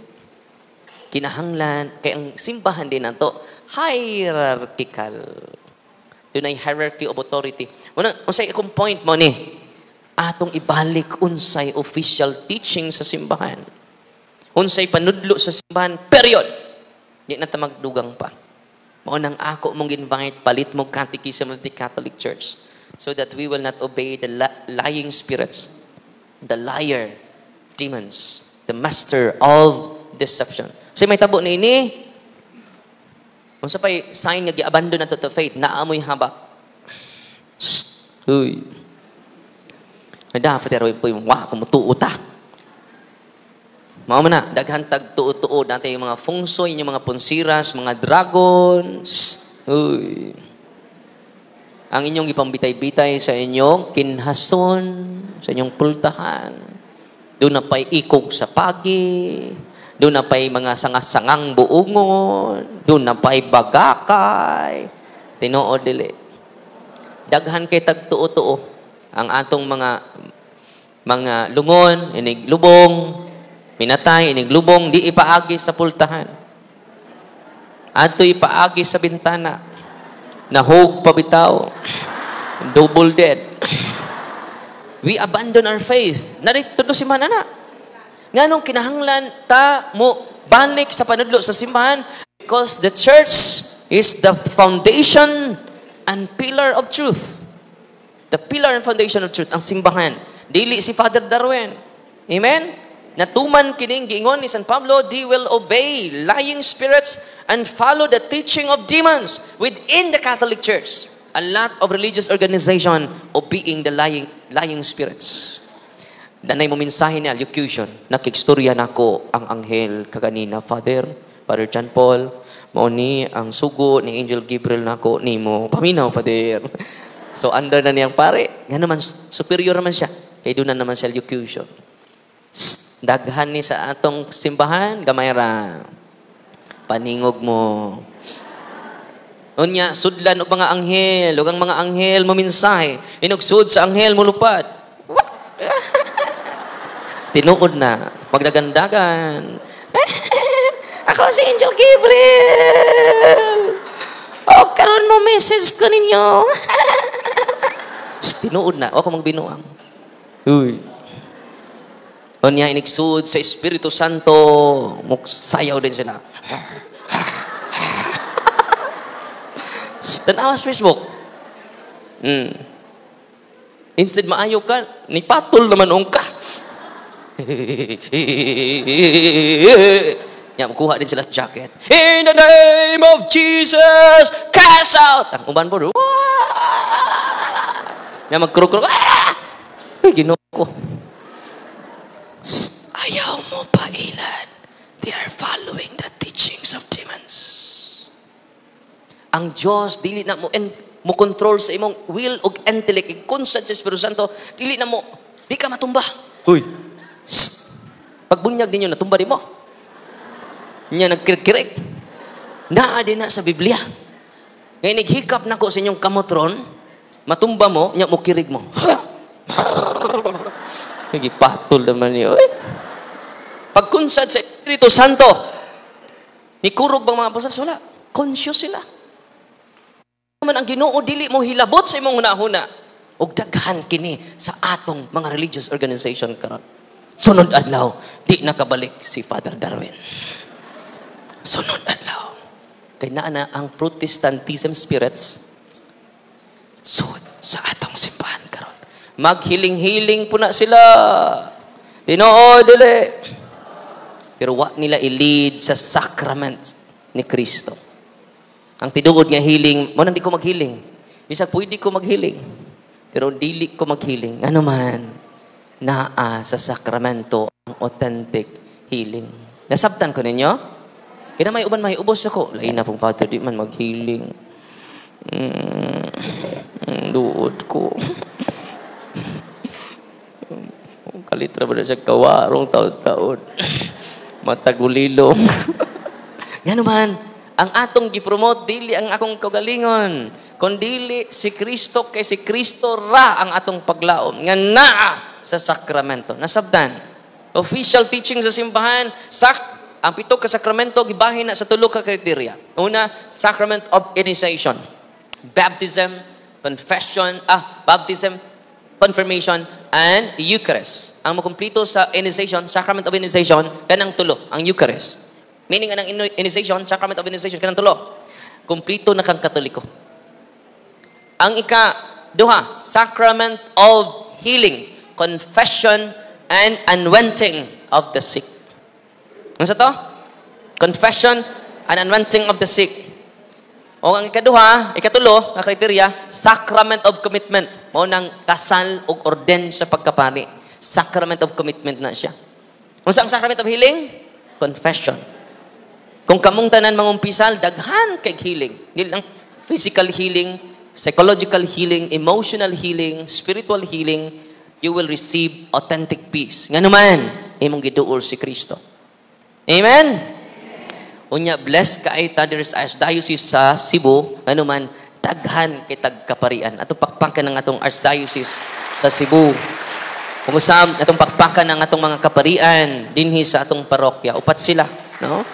Kinahanglan kay ang simbahan din nato hierarchical. Doon ay hierarchy of authority. Unsay akong point mo ni? Atong ibalik unsay official teaching sa simbahan. Unsay panudlo sa simbahan, period. Di na ta magdugang pa. Mao nang ako mong invite palit mo Catechism of the Catholic Church so that we will not obey the lying spirits, the liar, demons, the master of deception. Say may tabo ni ini. Unsa pay sign nga gi-abandon nato to faith, naamoy haba. Uy. Ada father way po wa kumutuo ta. Mao man na, daghan tag tuo-tuo dati yung mga fungsoy, yung mga punsiras, mga dragons. Uy. Ang inyong ipambitay-bitay sa inyong kinhason, sa inyong pultahan. Doon na pa'y ikog sa pagi, doon na pa'y mga sangasangang buungon, doon na pa'y bagakay. Tinuod dili. Daghan kay tagtuo-tuo ang atong mga lungon, iniglubong, minatay, iniglubong, di ipaagi sa pultahan. Ato ipaagi sa bintana. Nahog pabitaw. Double dead. We abandon our faith. Narito si manana. Nganong kinahanglan ta mo balik sa panudlo sa simbahan because the church is the foundation and pillar of truth. The pillar and foundation of truth, ang simbahan. Dili si Father Darwin. Amen? Natuman kining giingon ni San Pablo, they will obey lying spirits and follow the teaching of demons within the Catholic Church. A lot of religious organization obeying the lying spirits. Danay mo mensahe ni allocution, nakikstorya nako ang anghel kaganina, Father John Paul, mao ni ang sugo ni Angel Gabriel nako nimo. Paminaw, Father. So under na niyang pare, nga naman superior naman siya. Kay doon na naman siya allocution. Daghan ni sa atong simbahan, gamay ra. Paningog mo. Unya, sudlan og mga anghel, ug ang mga anghel maminsahe, inugsud sa anghel mulupad. Tinuod na, magdagandagan. Ako si Angel Gabriel. O, karon mo message ko ninyo. Tinuod na, ako magbinuang. Uy. Unya, inigsud sa Espiritu Santo, muksayaw din sila. Tanawa sa Facebook. Instead maayo ka, nipatol naman ka. Yan, kuha din sila sa jacket. In the name of Jesus, cast out! Ang uban po, yan, magkuruk-kuruk. Ay, ginoo ko. Ayaw mo pa ilan. They are following the teachings of demons. Ang Diyos, dili na mo control sa imong will ug intellect. Consent sa Espiritu Santo, dili na mo, di ka matumba. Uy. Pagbunyag ninyo, natumba di mo. Nya nagkirik-kirik. Naa din na sa Biblia. Ngayon, naghikap na ko sa inyong kamotron, matumba mo, nya mo kirig mo. Nagipatol naman niyo. Pagkunsad sa Espiritu Santo, nikurog bang mga apostol? Wala. Conscious sila. Naman ang Ginoo dili mo hilabot sa imong hunahuna. Og daghan kini sa atong mga religious organization karon. Sunod adlaw, di nakabalik si Father Darwin. Sunod adlaw. Kay naa na ang Protestantism spirits sud sa atong simbahan karon. Maghiling-hiling po na sila. Tinoo, dili. Pero wa nila i-lead sa sacrament ni Kristo. Ang tinuod nga healing, mo hindi ko maghiling. Bisag pwede ko maghiling. Pero dili ko maghiling. Ano man, naa sa sakramento ang authentic healing. Nasabtan ko ninyo? Kaya may uban may ubos ako. Lain na pong Father, di man maghiling. Duod ko. Kalitra ba na siya kawarong taon-taon. Matagulilong. Nga naman, ang atong gipromote, dili ang akong kagalingon. Kundili si Kristo kay si Kristo ra ang atong paglaom. Nga naa sa sakramento. Nasabdan. Official teaching sa simbahan, ang pito ka sakramento, gibahin na sa tulo ka kriteria. Una, sacrament of initiation. Baptism, confirmation, and Eucharist. Ang makumplito sa initiation, sacrament of initiation, kanang tulo, ang Eucharist. Meaning, ang initiation, sacrament of initiation, kanang tulo. Kumplito na kang Katoliko. Ang ika-duha, sacrament of healing, confession, and anointing of the sick. Ano sa to? Confession and anointing of the sick. O ang ikatulo, na kriteria, sacrament of commitment. Mao nang kasal o orden sa pagkapari. Sacrament of commitment na siya. Unsa ang sacrament of healing? Confession. Kung kamong tanan mangumpisal, daghan kay healing. Dili lang physical healing, psychological healing, emotional healing, spiritual healing, you will receive authentic peace. Nga naman, imong giduol si Kristo. Amen? Unya, blessed ka ay Taders Archdiocese sa Cebu, nga naman, daghan kay tagkaparian. Atong pakpakan ng atong Archdiocese sa Cebu. Kung usam, atong pakpakan ng atong mga kaparian dinhi sa atong parokya. Upat sila. No?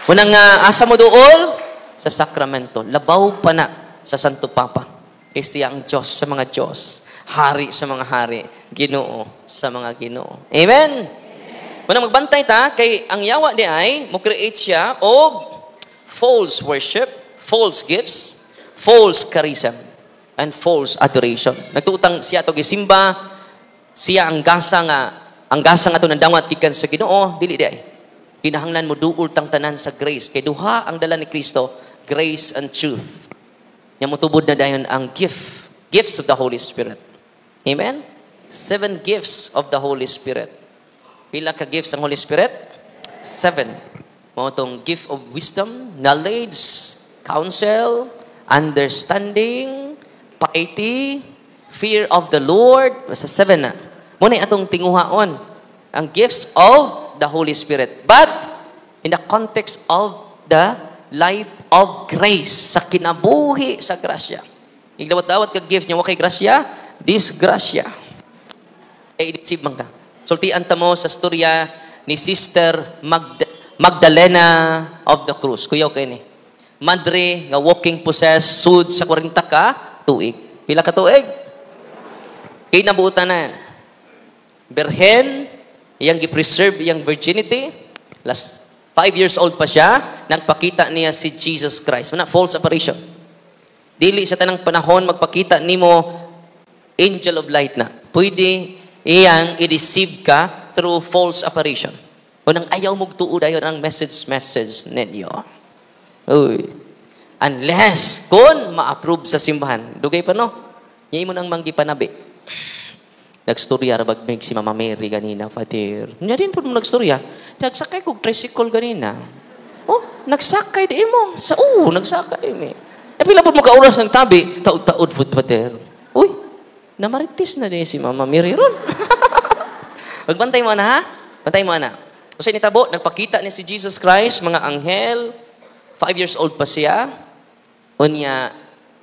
Unang asa mo dool? Sa sakramento. Labaw pa na sa Santo Papa. Kasi ang Diyos sa mga Diyos. Hari sa mga hari. Ginoo sa mga ginoo. Amen? Unang magbantay ta, kay ang yawa di ay, mo create siya og false worship, false gifts, false charism, and false adoration. Nagtuutang siya to gisimba, siya ang gasa nga to nadawat gikan sa Ginoo, dili di ay. Kinahanglan mo duol tang tanan sa grace. Kay duha ang dala ni Kristo, grace and truth. Nya mo tubod na dayon ang gifts of the Holy Spirit. Amen? 7 gifts of the Holy Spirit. Pila ka gifts ang Holy Spirit? 7. Mo tong gift of wisdom, knowledge, counsel, understanding, piety, fear of the Lord. Sa 7 na. Muna atong tinguhaon. Ang gifts of the Holy Spirit. But, in the context of the life of grace. Sa kinabuhi sa grasya. Igdawat-dawat ka gift niya, wakay grasya, disgrasya. I-receive man ka. Sultian ta mo sa storya ni Sister Magdalena of the Cruz. Kuyaw kayo ni. Madre nga walking possessed sud sa 40 ka tuig. Pila ka tuig? Kinabuutan na. Berhen, iyang gi-preserve iyang virginity. Last 5 years old pa siya, nagpakita niya si Jesus Christ. Wala, false apparition. Dili sa tanang panahon magpakita nimo angel of light na. Pwede iyang i-deceive ka through false apparition. Unang ayaw mong tuod ayon ang message ninyo. Uy. Unless, kung ma-approve sa simbahan. Dugay pa no? Ngayon mo nang manggipanabi. Nagstorya rabag meg si Mama Mary ganina, Father. Nya din po mo nagstorya. Nagsakay kog tricycle ganina. Oh, nagsakay di mo. Nagsakay mi. Pila po mo kauras ng tabi, taod-taod food, Father. Uy, namaritis na din si Mama Mary ron. Magbantay mo na ha? Bantay mo na. Kasi nitabo, nagpakita ni si Jesus Christ, mga anghel, 5 years old pa siya. Unya,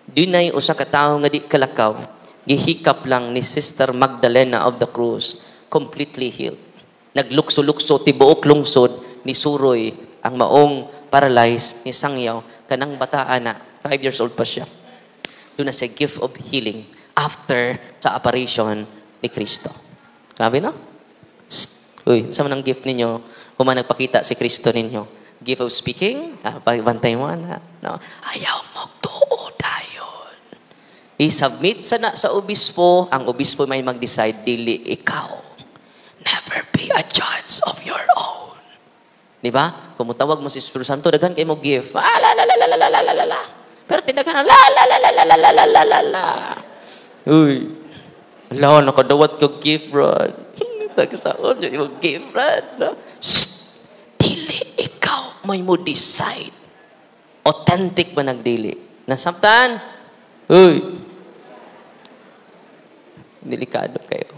dunay usa ka tawo nga di kalakaw. Gihikap lang ni Sister Magdalena of the Cruz, completely healed. Naglukso-lukso, tibuok lungsod, ni Suroy, ang maong paralyzed, ni Sangyaw, kanang bataan na, 5 years old pa siya. Doon na siya gift of healing after sa apparition ni Kristo. Grabe no? Uy, sa manang gift ninyo, kung nagpakita si Kristo ninyo, gift of speaking, bantay mo na. No? Ayaw mo tuod ayon. I-submit sa obispo, ang obispo may mag-decide, dili ikaw. Never be a judge of your own. Di ba? Kung mutawag mo si Espiritu Santo, daghan kayo mo give. Pero tindagan na, Uy. Ala, nakadawat ko gift, Rod. Tagsaon yun yung gift, Rod. No? Dili, ikaw may mo decide. Authentic ba nagdili? Nasabtan? Uy. Delikado kayo.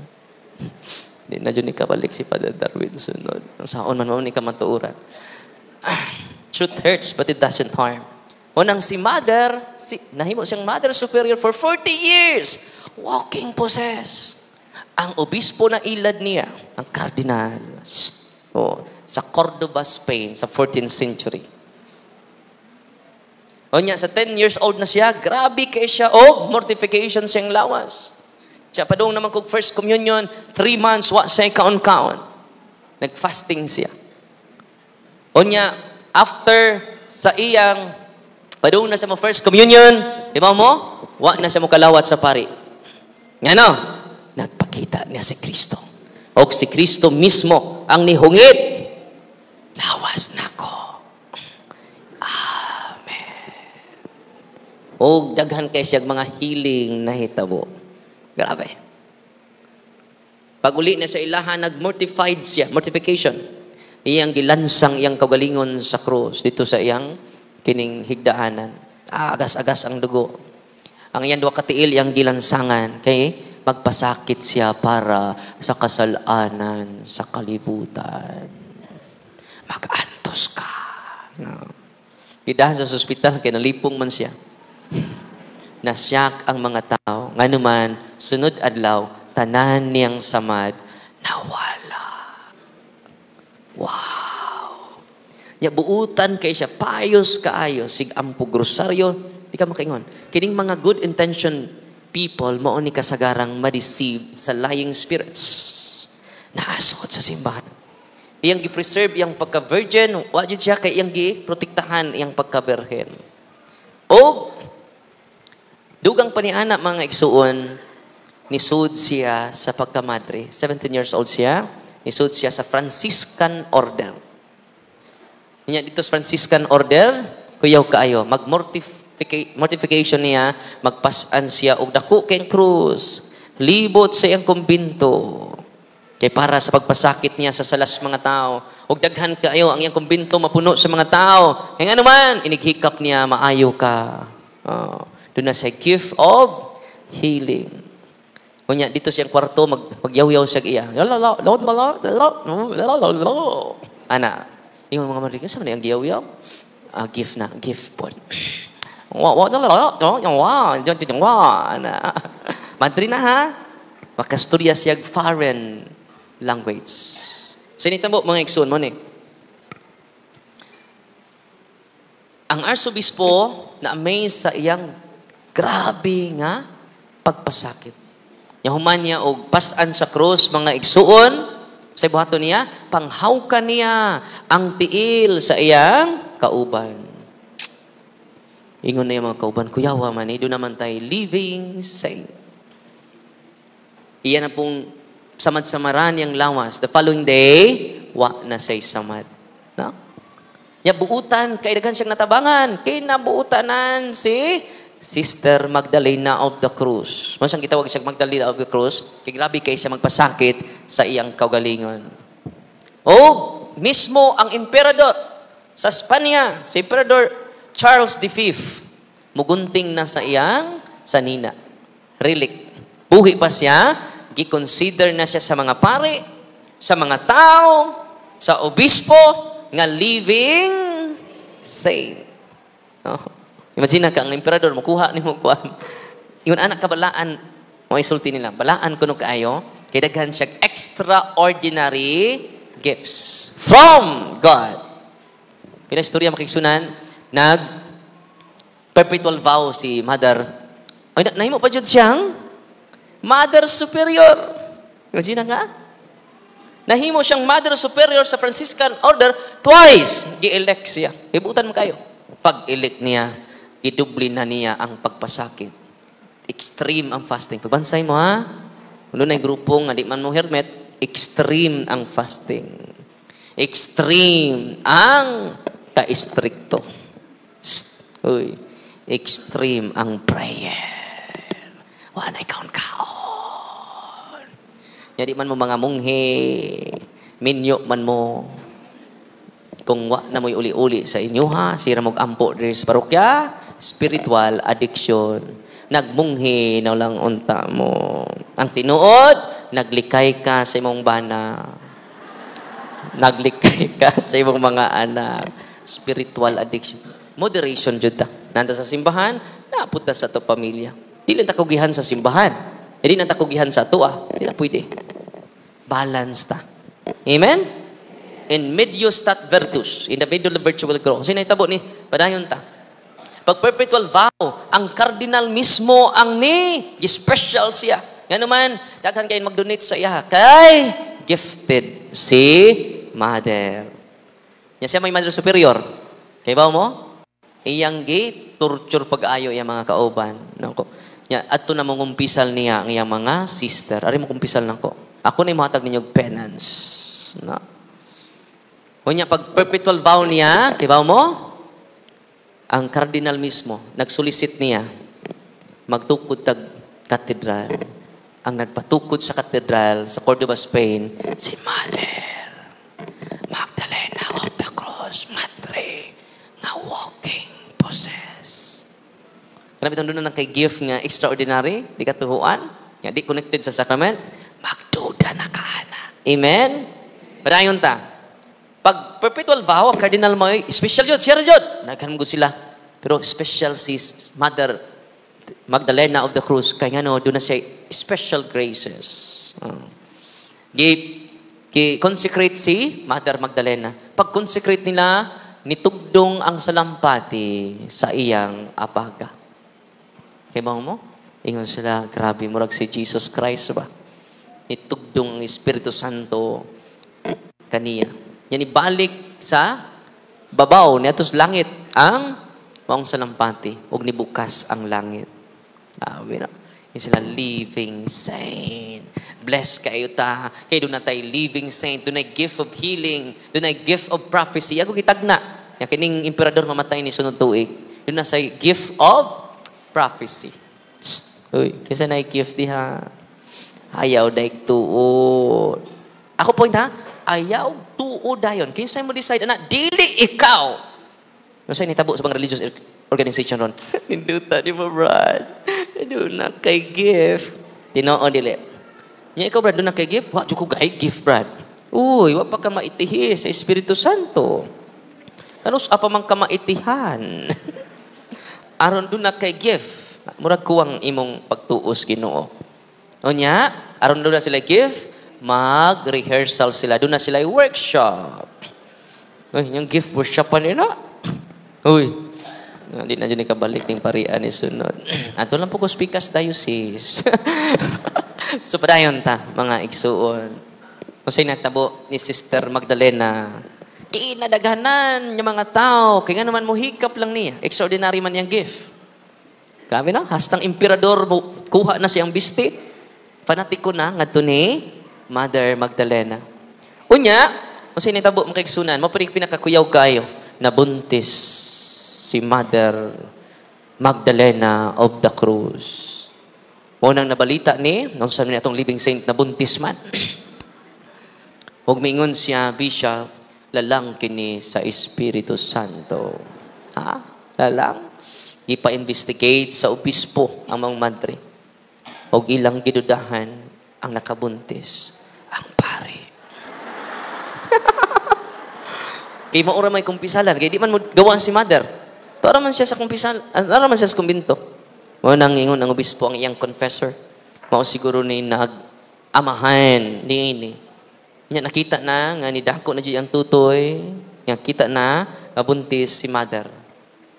Hindi na dyan ikabalik si Father Darwin sunod. Ang saon man mo, ni ka matuuran. Truth hurts, but it doesn't harm. Unang si Mother, nahimo siyang Mother Superior for 40 years. Walking possessed. Ang obispo na ilad niya, ang cardinal, sa Cordoba, Spain, sa 14th century. O niya, sa 10 years old na siya, grabe kay siya, mortification siyang lawas. Siya, padung naman kong first communion, 3 months, siya kaon-kaon. Nag-fasting siya. O niya, after sa iyang, padung na sa mo first communion, di ba mo? Na siya mo kalawat sa pari. Nga no? Nagpakita niya si Kristo. O si Kristo mismo ang nihungit. Lawas na ko. Amen. O daghan kay siyang mga healing na hitabo. Grabe. Pag uli na sa ilaha, nag-mortified siya. Mortification. Iyang gilansang iyang kaugalingon sa krus dito sa iyang kining higdaanan. Agas-agas ang dugo. Ang iyang duwa katiil iyang gilansangan. Kay magpasakit siya para sa kasalanan sa kalibutan. Mag-antos ka. No. Idahan sa ospital, kaya nalipong man siya. Nasyak ang mga tao. Nga naman, sunod adlaw, tanan niyang samad, nawala. Wow! Nya buutan kay siya, payos kaayo, sig ampug rosaryo, di ka makaingon. Kining mga good intention people, mao ni kasagarang ma-deceive sa lying spirits. Naasot sa simbahan. Iyang gi-preserve iyang pagka-virgin, wajud siya kay iyang gi-protektahan iyang pagka-virgin. O, dugang paniana mga igsuon, nisud siya sa pagkamadre. 17 years old siya. Nisud siya sa Franciscan Order. Kanya dito sa Franciscan Order, kuyaw kaayo, mortification niya, magpasan siya og dako kay krus. Libot sa iyang kumbinto. Kay para sa pagpasakit niya sa salas mga tao. Og daghan kaayo ang iyang kumbinto mapuno sa mga tao. Kaya ano man, inighikap niya, maayo ka. Doon na sa gift of healing. Kunya dito siyang kwarto magyaw-yaw siya iya. Ana, ingon mga Marika, saan na yung giyaw-yaw? Gift na, gift po. Madri na ha? Makasturya siya foreign language. Sinita mo mga iksun mo ni. Ang arsobispo na-amaze sa iyang grabe nga pagpasakit. Yahuman niya og pasan sa krus mga igsuon sa buhaton niya, panghawkan niya ang tiil sa iyang kauban. Ingon na yung mga kauban, kuyawa man, doon naman tayo living saint. Iyan na pong samad-samaran yung lawas. The following day, wa na say samad. No? Ya buutan, kay daghan siyang natabangan. Kinabuutanan si Sister Magdalena of the Cruz. Masang gitawag siya Magdalena of the Cruz, kay grabe kay siya magpasakit sa iyang kaugalingon. O mismo ang emperador sa Spanya, si Emperador Charles V, mugunting na sa iyang sanina. Relic. Buhi pa siya, gi-consider na siya sa mga pare, sa mga tao, sa obispo, nga living saint. No? Imagine ka, ang emperador, makuha ni mo kuhan. Yung anak kabalaan, mo isulti nila, balaan kuno kaayo, kay daghan siya extraordinary gifts from God. Pinastorya makiksunan, perpetual vow si Mother. Ay, nahimo pa jud siyang Mother Superior. Imagine nga. Nahimo siyang Mother Superior sa Franciscan Order twice. Gi-elect siya. Ibutan mo kayo. Pag-elect niya, idubli na niya ang pagpasakit. Extreme ang fasting. Pagbansay mo ha. Ulo na yung grupo nga di man mo hermet, extreme ang fasting. Extreme ang ka-stricto. Uy. Extreme ang prayer. Wala na ikaon-kaon. Ya di man mo mga munghe, minyo man mo. Kung wa na mo'y uli-uli sa inyo ha, sira mong ampo diri sa parokya, spiritual addiction. Nagmunghi na lang unta mo. Ang tinuod, naglikay ka sa imong bana. Naglikay ka sa imong mga anak. Spiritual addiction. Moderation jud ta. Nanta sa simbahan, napunta sa to pamilya. Dili ta kugihan sa simbahan. Hindi na ta kugihan sa tuwa. Hindi na pwede. Balance ta. Amen? In medio stat virtus, in the middle of virtual grow. Kasi naitabo ni, padayon ta. Pag perpetual vow, ang cardinal mismo ang special siya. Nga naman, daghan kayo mag-donate sa iya. Kay gifted si Mother. Yan siya may Mother Superior. Kaya ba mo? Iyang gate, torture pag-ayo iyang mga kauban. At ito na mong umpisal niya ang iyang mga sister. Ari mo kumpisal lang ko. Ako na yung matag ninyong penance. No? Kunya pag perpetual vow niya, diba mo? Ang cardinal mismo, nagsulisit niya, magtukod tag katedral. ang nagpatukod sa katedral sa Cordoba, Spain, si Mother Magdalena of the Cross, Madre, nga walking possess. Kanang bitong doon na kay gift nga extraordinary, di katuhuan, nga di connected sa sacrament, magduda na kaana. Amen? Padayon ta. Pag perpetual vow, ang cardinal mo, special yun, siya yun. Naghanam sila. Pero special si Mother Magdalena of the Cross, kaya nga no, doon na siya special graces. Consecrate si Mother Magdalena. Pag consecrate nila, nitugdong ang salampati sa iyang apaga. Kaya ba mo? Ingon sila, grabe, murag si Jesus Christ ba? Nitugdong ang Espiritu Santo kaniya. Yan ibalik sa babaw niyatos langit ang maong salampati ug nibukas ang langit. Grabe na. Yung sila living saint. Blessed kayo ta. Kaya doon na tayo living saint. Doon ay gift of healing. Doon ay gift of prophecy. Ako kitagna. Yung kining emperador mamatay ni sunod tuig. Doon na sa gift of prophecy. Uy, kasi na gift diha. Ayaw daig tuod. Ako point ha, ayaw tuod dayon. Kinsay mo decide na dili ikaw. No say nitabo sa mga religious organization ron. Ninduta di mo, Brad. Doon na kay gift. Tinoo dili. Nya ikaw, Brad, doon na kay gift? Wa jud ko kay gift, Brad. Uy, wa pa ka maitihi sa Espiritu Santo. Tanos apa man ka maitihan. Aron doon na kay gift. Murag kuwang imong pagtuos Ginoo. Unya, aron doon na sila gift, mag-rehearsal sila. Doon na sila workshop. Uy, yung gift workshop pa nila. Uy, hindi na dyan ikabalik ng parian ni sunod. Ato lang po ko speakas diocese. So, padayon ta, mga igsuon. Kung sa'yo natabo ni Sister Magdalena, kinadaghanan yung mga tao, kaya nga naman mo hikap lang niya. Extraordinary man yung gift. Grabe na, hastang emperador, kuha na siyang bisti. Fanatiko na, nga ni Mother Magdalena. Unya, kung sa'yo natabo mga igsunan, mo pinakakuyaw kayo, nabuntis si Mother Magdalena of the Cross. Unang nabalita ni, nung sabi niya itong living saint na buntis man. Huwag mingon siya, Bishop, lalang kini sa Espiritu Santo. Ha? Lalang? Ipa-investigate sa obispo ang mga madre. Huwag ilang gidudahan ang nakabuntis, ang pari. Kaya maura may kumpisalan. Kaya di man mo gawaan si Mother. Tara man siya sa kumpisal. Tara man siya sa kumbinto. Mo nang ingon ang obispo ang iyang confessor. Mao siguro ni nag-amahan ni ini. Nya nakita na nga ni dako na jud ang tutoy. Nya kita na nabuntis si Mother.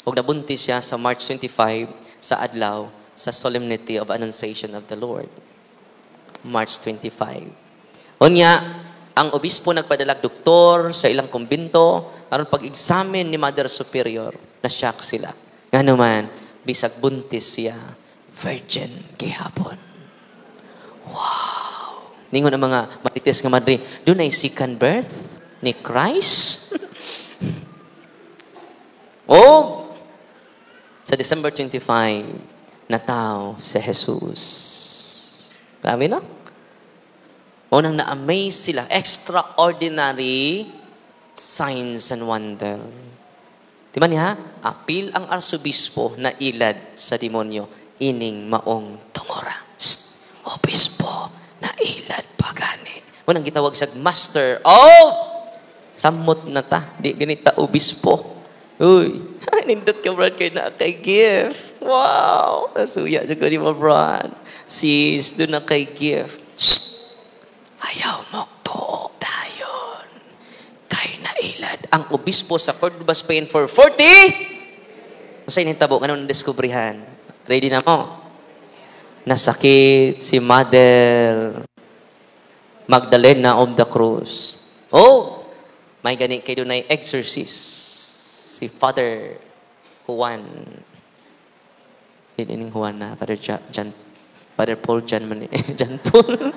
Og nabuntis siya sa March 25 sa adlaw sa Solemnity of Annunciation of the Lord. March 25. Unya ang obispo nagpadalag doktor sa ilang kumbinto aron pag-examine ni Mother Superior. Na-shock sila. Nga naman, bisag buntis siya, virgin gihapon. Wow! Ningon ang mga marites nga madre, doon ay second birth ni Christ. O, sa December 25, nataw si Jesus. Grabe no? Unang na-amaze sila. Extraordinary signs and wonder. Di ba niya? Apil ang arsobispo na ilad sa demonyo. Ining maong tumura. Obispo na ilad pagani. Unang gitawag sa master of samot na ta. Di ganita obispo. Uy, nindot ka, Brad, kayo na kay gift. Wow! Nasuya dyan ko ni mo, Brad. Sis, doon na kay gift. Ayaw mo to dayon. Kay nailad ang obispo sa Cordoba, Spain for 40. Masay nintabo, anong nadiskubrihan? Ready na mo? Nasakit si Mother Magdalena of the Cross. Oh, may gani kayo doon ay exorcist. Si Father Juan. Hindi ning Juan na. Father Paul John man. John Paul.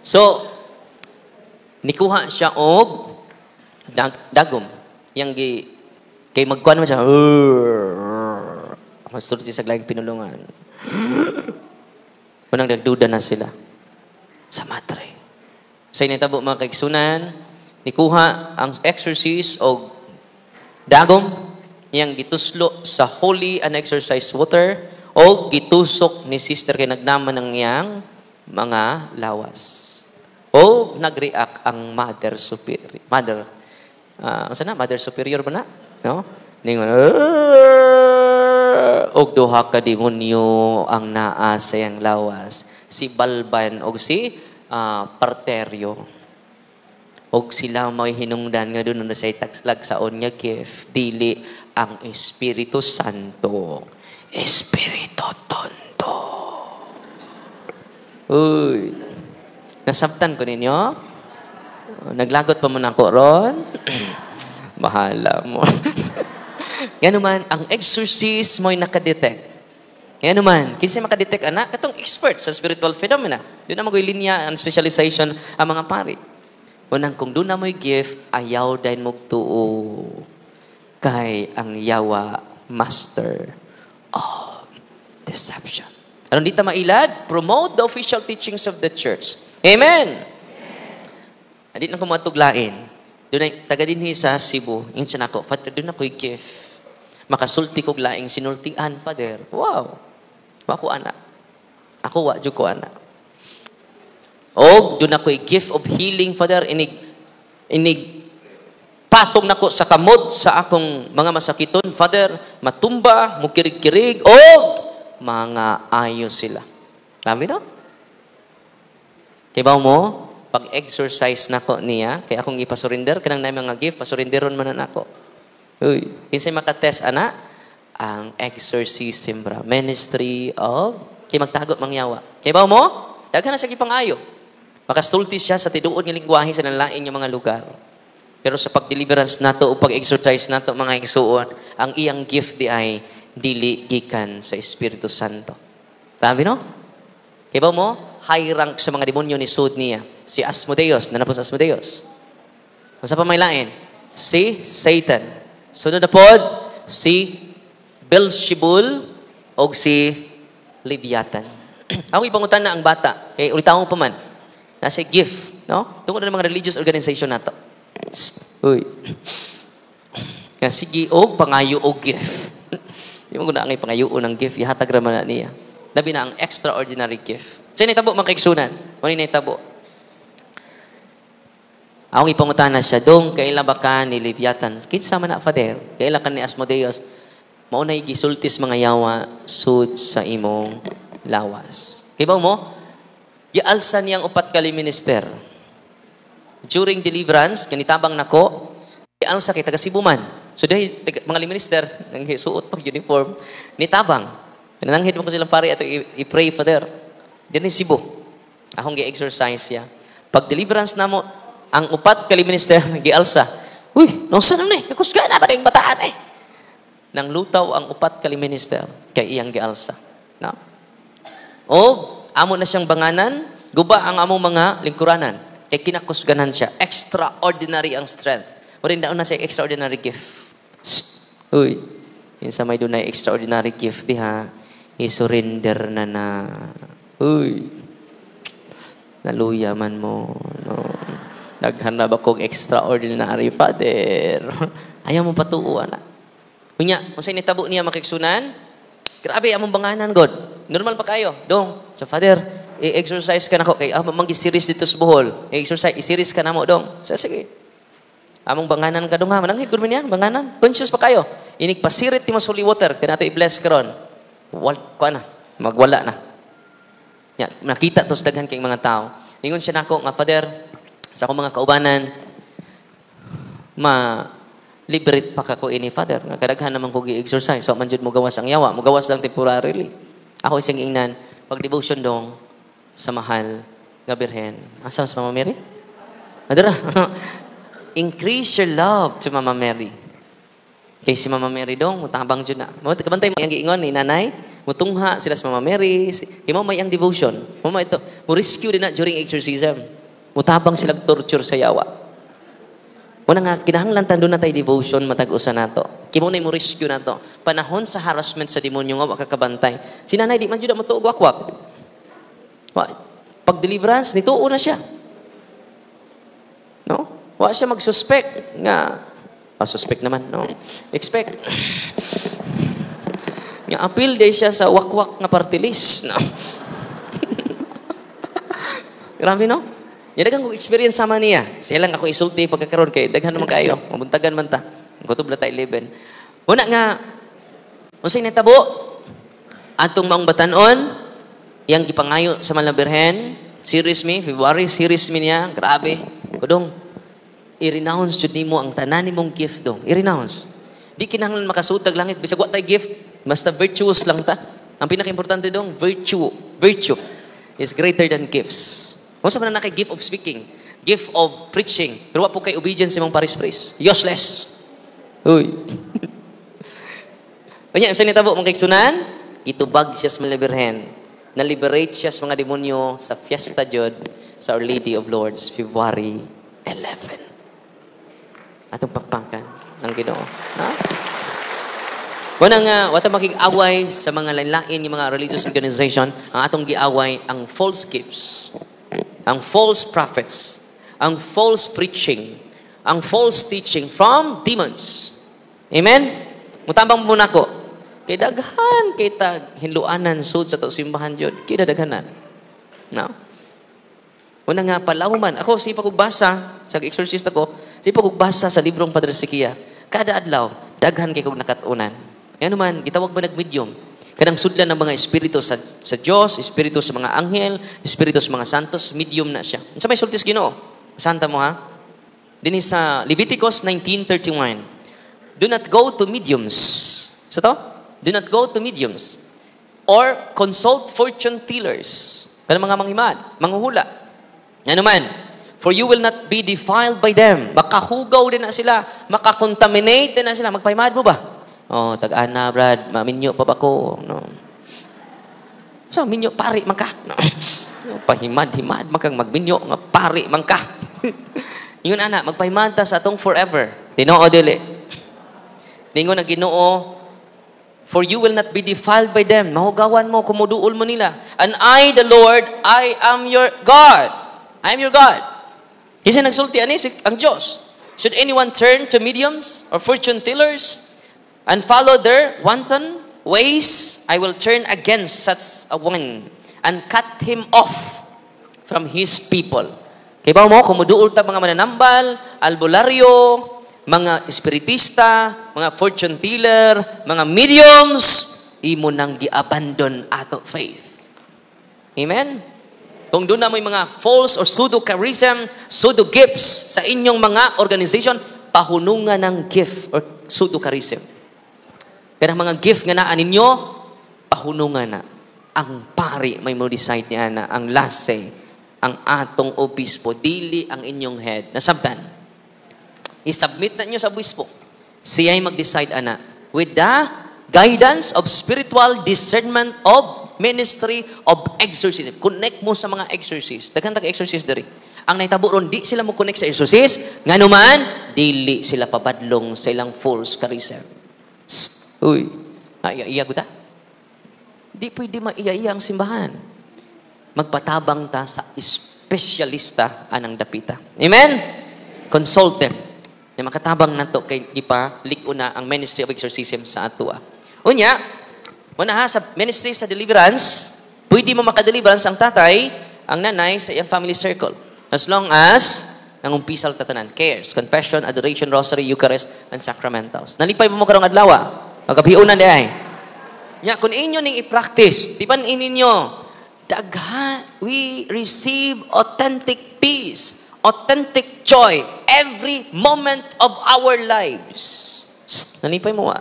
So, nikuha siya og dagom. Yang kay magkuhan naman siya. Masturti sa glayang pinulungan. Unang nagduda na sila sa madre. Sa initabo mga kaigsunan, nikuha ang exorcist o dagom niyang gituslo sa holy and exorcised water o gitusok ni sister kay nagnaman ng iyang mga lawas. O nag-react ang mother superior. Mother superior ba na? No? Ningon, og duha ka demonyo ang naa sa iyang lawas. Si Balban og si Parterio. Og sila may hinungdan nga doon na say taxlag saon nga gift. Dili ang Espiritu Santo. Espiritu Tonto. Uy. Nasabtan ko ninyo? Naglagot pa mo na ko ron? Bahala mo. Yan naman, ang exorcist mo'y nakadetect. Yan naman, kinsa makadetect anak, katong expert sa spiritual phenomena. Doon na magoy linya ang specialization ang mga pari. Unang kung doon na mo'y gift, ayaw dahil magtuo kay ang yawa master of deception. Anong dita mailad? Promote the official teachings of the church. Amen! Adi na kumatuglain. Doon ay taga dinhi sa Cebu. Yung siya nako, Father, doon ako'y gift. Makasulti kog laing sinultian, Father. Wow! Wako anak. Ako wa jud ko anak. Og doon ako'y gift of healing, Father. Inig patong nako sa kamot sa akong mga masakiton, Father. Matumba, mukirig-kirig, og mga ayos sila. Rami no? Kaya mo, pag-exercise nako niya, kaya akong ipasurinder, kanang na mga gift, pasurinderon man na ako. Uy, kinsay makatest, ana? Ang exorcism bra. Ministry of, kaya magtagot mangyawa. Kaya mo, daghan na siya kipangayo. Makasulti siya sa tiduod ng lingwahe sa nalain ng mga lugar. Pero sa pag-deliverance nato o pag-exercise nato mga igsuon, ang iyang gift di ay dili gikan sa Espiritu Santo. Grabe no? Kaya mo, high rank sa mga demonyo ni Sud niya. Si Asmodeus, nanapos Asmodeus. Ang sa pamaylain, si Satan. Sunod na pod, si Beelzebul o si Leviathan. Ako ipangutan na ang bata. Kaya ulitawang pa man. Nasa gift. No? Tungkol na mga religious organization na to. Uy. Kaya sige, og pangayo og gift. Hindi mo na ang ipangayo ng gift. Ihatag raman na niya. Labi na ang extraordinary gift. So, naitabo mga kaigsunan. Muna naitabo. Akong ipangutan na siya, dong, kailan ba ka ni Leviathan? Kinsa man na, Father? Kailan ka ni Asmodeus? Maunay gisultis mga yawa, sud sa imong lawas. Kaya mo, gialsa niyang upat kali minister. During deliverance, kanitabang nako, gialsa kay taga Sibuman. So, dahil mga minister, nang suot pag uniform, nitabang. Nananghid mo ko silang pare, ato i-pray, Father. Diyan ni Cebu. Akong gi-exercise siya. Pag deliverance na mo, ang upat kali minister, gialsa. Uy, nung saan na eh? Kakusga na ba rin bataan eh? Nang lutaw ang upat kali minister, kay iyang gialsa. No? O, amo na siyang banganan, guba ang among mga lingkuranan. Kay kinakusganan siya. Extraordinary ang strength. Marin daon na siya extraordinary gift. Uy, yun sa may doon na extraordinary gift, diha, i-surrender na. Uy, naluya man mo. No. Naghanap akong extraordinary, Father. Ayaw mo patuuan na. Unya, kung sa'yo nitabo niya makiksunan, grabe, among banganan, God. Normal pa kayo. Dong, sa Father, i-exercise ka na ko. Kaya mangi-series dito sa Bohol. I-series ka na mo, dong. Sige. Among banganan ka dong ha. Mananghid ko niya, banganan. Conscious pa kayo. Inigpasirit ti mo holy water. Kaya nato i-bless ka ron. Magwala na. Ya, nakita to sa daghan kay mga tao. Ingon siya nako nga, Father, sa akong mga kaubanan, liberate pa kako ini, Father. Kadaghan naman ko gi-exercise. So, man jud mo gawas ang yawa. Mo gawas lang temporarily. Ako isang ingnan, pag-devotion dong sa mahal nga Birhen. Asa sa Mama Mary? Adara. Increase your love to Mama Mary. Kay si Mama Mary dong, mutabang jud na. Kabantay mo yung giingon ni Nanay, mutungha sila sa Mama Mary. Kaya may ang devotion. Mama ito, mo rescue din na during exorcism. Mutabang silang torture sa yawa. Muna nga, kinahanglan tando na tayo devotion, matag-usa na to. Kimo na mo rescue na to. Panahon sa harassment sa demonyo nga, wakakabantay. Si Nanay, di man dyan matuog wakwak. Pag deliverance, nituo na siya. No? Wa siya mag-suspect nga, suspect naman, no? Expect. Nga appeal day siya sa wakwak nga party list, no? Grabe, no? Yan dagang kong experience sama niya. Siya lang ako isulti pagkakaroon kay daghan naman kayo. Mabuntagan man ta. Kutob na tayo 11. Una nga, unsay natabo? Atong maong batanon, yang gipangayo sa Malabirhen, series me, February, series me niya. Grabe. Kudong, i-renounce jud nimo ang tanan nimong gift dong. I-renounce. Di kinahanglan makasutag langit. Bisag wa tay gift, basta virtuous lang ta. Ang pinaka-importante dong, virtue. Virtue is greater than gifts. Kung sa man na kay gift of speaking, gift of preaching, pero wa po kay obedience imong paris-paris. Useless. Uy. Kanya, sa nitabo mong kaigsunan, gitubag siya sa Malabirhen. Na-liberate siya sa mga demonyo sa fiesta jud sa Our Lady of Lords, February 11. Atong pakpakan ng Ginoo. Ha? Wala nga, wata makig-away sa mga lain-lain yung mga religious organization, ang atong giaway ang false gifts, ang false prophets, ang false preaching, ang false teaching from demons. Amen? Mutambang muna ko. Kay daghan, kay hinluanan, sud sa simbahan jud, kay daghanan. No? Una nga, palawman. Ako, sipa kong basa, sa exorcist ako, sipa kong basa sa librong Padre Sikia. Kada adlaw, daghan kay kong nakatunan. Yan naman, gitawag ba nag-medium? Kanang sudlan ng mga espiritu sa Diyos, espiritu sa mga anghel, espiritu sa mga santos, medium na siya. Sa may sultis Ginoo, santa mo ha? Din sa Leviticus 19:31. Do not go to mediums. Sa to? Do not go to mediums. Or consult fortune tellers. Kanang mga manghimad, manghuhula. Yan naman, for you will not be defiled by them. Makahugaw din na sila, makakontaminate din na sila. Magpahimad mo ba? Oh, tag-ana, Brad, maminyo pa ba ko? No. So, minyo, pari man ka. No. Pahimad-himad, makang magminyo, nga pari man ka. Ingon, ana, magpahimad ta sa atong forever. Tinoo, dili. Ningon na Ginoo, for you will not be defiled by them. Mahugawan mo, kumuduol mo nila. And I, the Lord, I am your God. I am your God. Kasi nagsulti, ang Diyos. Should anyone turn to mediums or fortune tellers and follow their wanton ways, I will turn against such a one and cut him off from his people. Kaya ba mo, kumuduol ta mga mananambal, albularyo, mga espiritista, mga fortune teller, mga mediums, imo nang gi-abandon ato faith. Amen? Kung doon na may mga false or pseudo-charism, pseudo-gifts sa inyong mga organization, pahunungan ng gift or pseudo-charism. Kaya mga gift nga naan ninyo, pahunungan na. Ang pari may mo decide niya na, ang lase, ang atong obispo, dili ang inyong head. Nasabtan. I-submit na nyo sa obispo. Siya'y mag-decide, ana, with the guidance of spiritual discernment of ministry of exorcism. Connect mo sa mga exorcist. Daghan tag-exorcist diri. Ang naitabo ron, di sila mo connect sa exorcist, nga naman, dili sila papadlong sa ilang false charism. Uy, iya ko ta? Di pwede maiya ang simbahan. Magpatabang ta sa espesyalista anang dapita. Amen? Consult them. Na makatabang na to kay ipa liko na ang ministry of exorcism sa atua. Unya, una ha, sa ministry sa deliverance, pwede mo makadeliverance ang tatay, ang nanay sa iyang family circle. As long as nangumpisal tatanan, cares, confession, adoration, rosary, Eucharist, and sacramentals. Nalipay mo karong adlaw. Pagkapiunan di ay. Nya, kung inyo ning i-practice, di ba ninyo, we receive authentic peace, authentic joy, every moment of our lives. Nalipay mo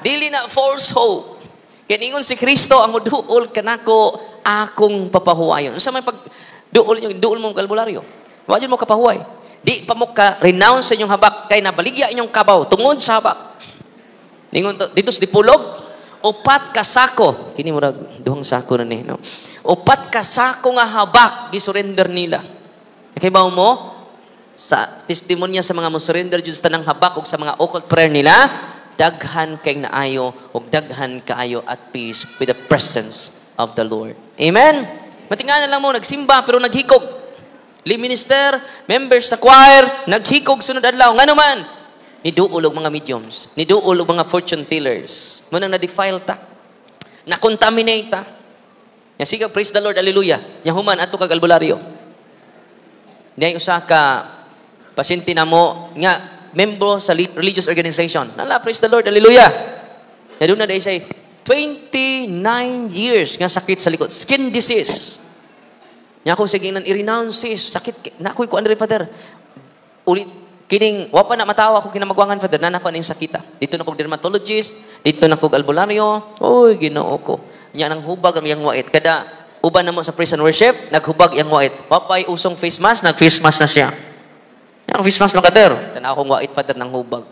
Dili na false hope. Kaya ingon si Kristo, ang muduol kanako, akong papahuwayon. Sa may pag duol mo kalbularyo. Wala mo kapahuway. Di pa mo ka renounce sa inyong habak, kay nabaligya inyong kabaw, tungod sa habak. Dito sa Dipulog, upat ka sako. Kini murag duhang sako na ni, no? Upat ka sako nga habak gisurrender nila. Kay ba mo sa testimonya sa mga mo-surrender jud sa tanang habak ug sa mga occult prayer nila, daghan kay naayo ug daghan kaayo at peace with the presence of the Lord. Amen. Matinganan lang mo, nagsimba, pero naghikog. Lay minister, members sa choir, naghikog sunod adlaw. Nga naman, niduol og mga mediums, niduol og mga fortune tellers. Munang na-defile ta, na-contaminate ta. Nga sige, praise the Lord, hallelujah. Nya human ato kag albularyo. Diay usa ka pasyente na mo nga membro sa religious organization. Nala, praise the Lord, hallelujah. Nya doon na day say 29 years nga sakit sa likod, skin disease. Nya ako sige nang i-renounce sakit na ako'y kuan diri Father. Ulit kining wa pa na matawa ko kinamagwangan Father na nako ning sakita. Dito na kog dermatologist, dito na kog albularyo. Oy, Ginoo ko. Nya nang hubag ang iyang wait. Kada uban namo sa praise and worship, naghubag iyang wait. Wapay usong face mask, nag-face mask na siya. Yang face mask Father. Tanaw akong wait Father nang hubag.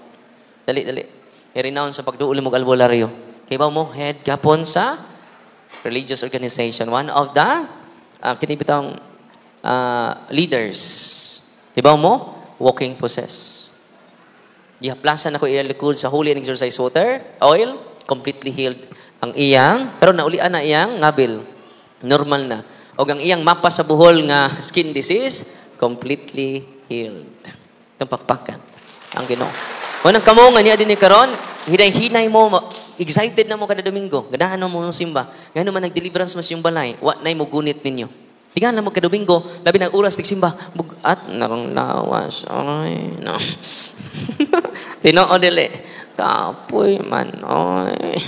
Dali. I-renounce sa pagduol mo albularyo. Kay ba mo head gapon sa religious organization, one of the kinibitang leaders. Diba mo? Walking possess. Gihaplasan ako iyang likod sa holy and exercise water, oil, completely healed ang iyang, pero naulian na iyang ngabil. Normal na. O ang iyang mapa sa buhol nga skin disease, completely healed. Itong pakpakan. Ang Ginoo. Unang kamo nga niya din ni karon, hinay mo, excited na mo kada Domingo. Ganahan mo mong simba. Ngano man nag-deliverance mas yung balay. Wa nay mo gunit ninyo. Tingnan na mo kada Domingo, labi nag oras tig simba. Bugat narong lawas. Ay, no. Tinoo dili. Kapoy man oy.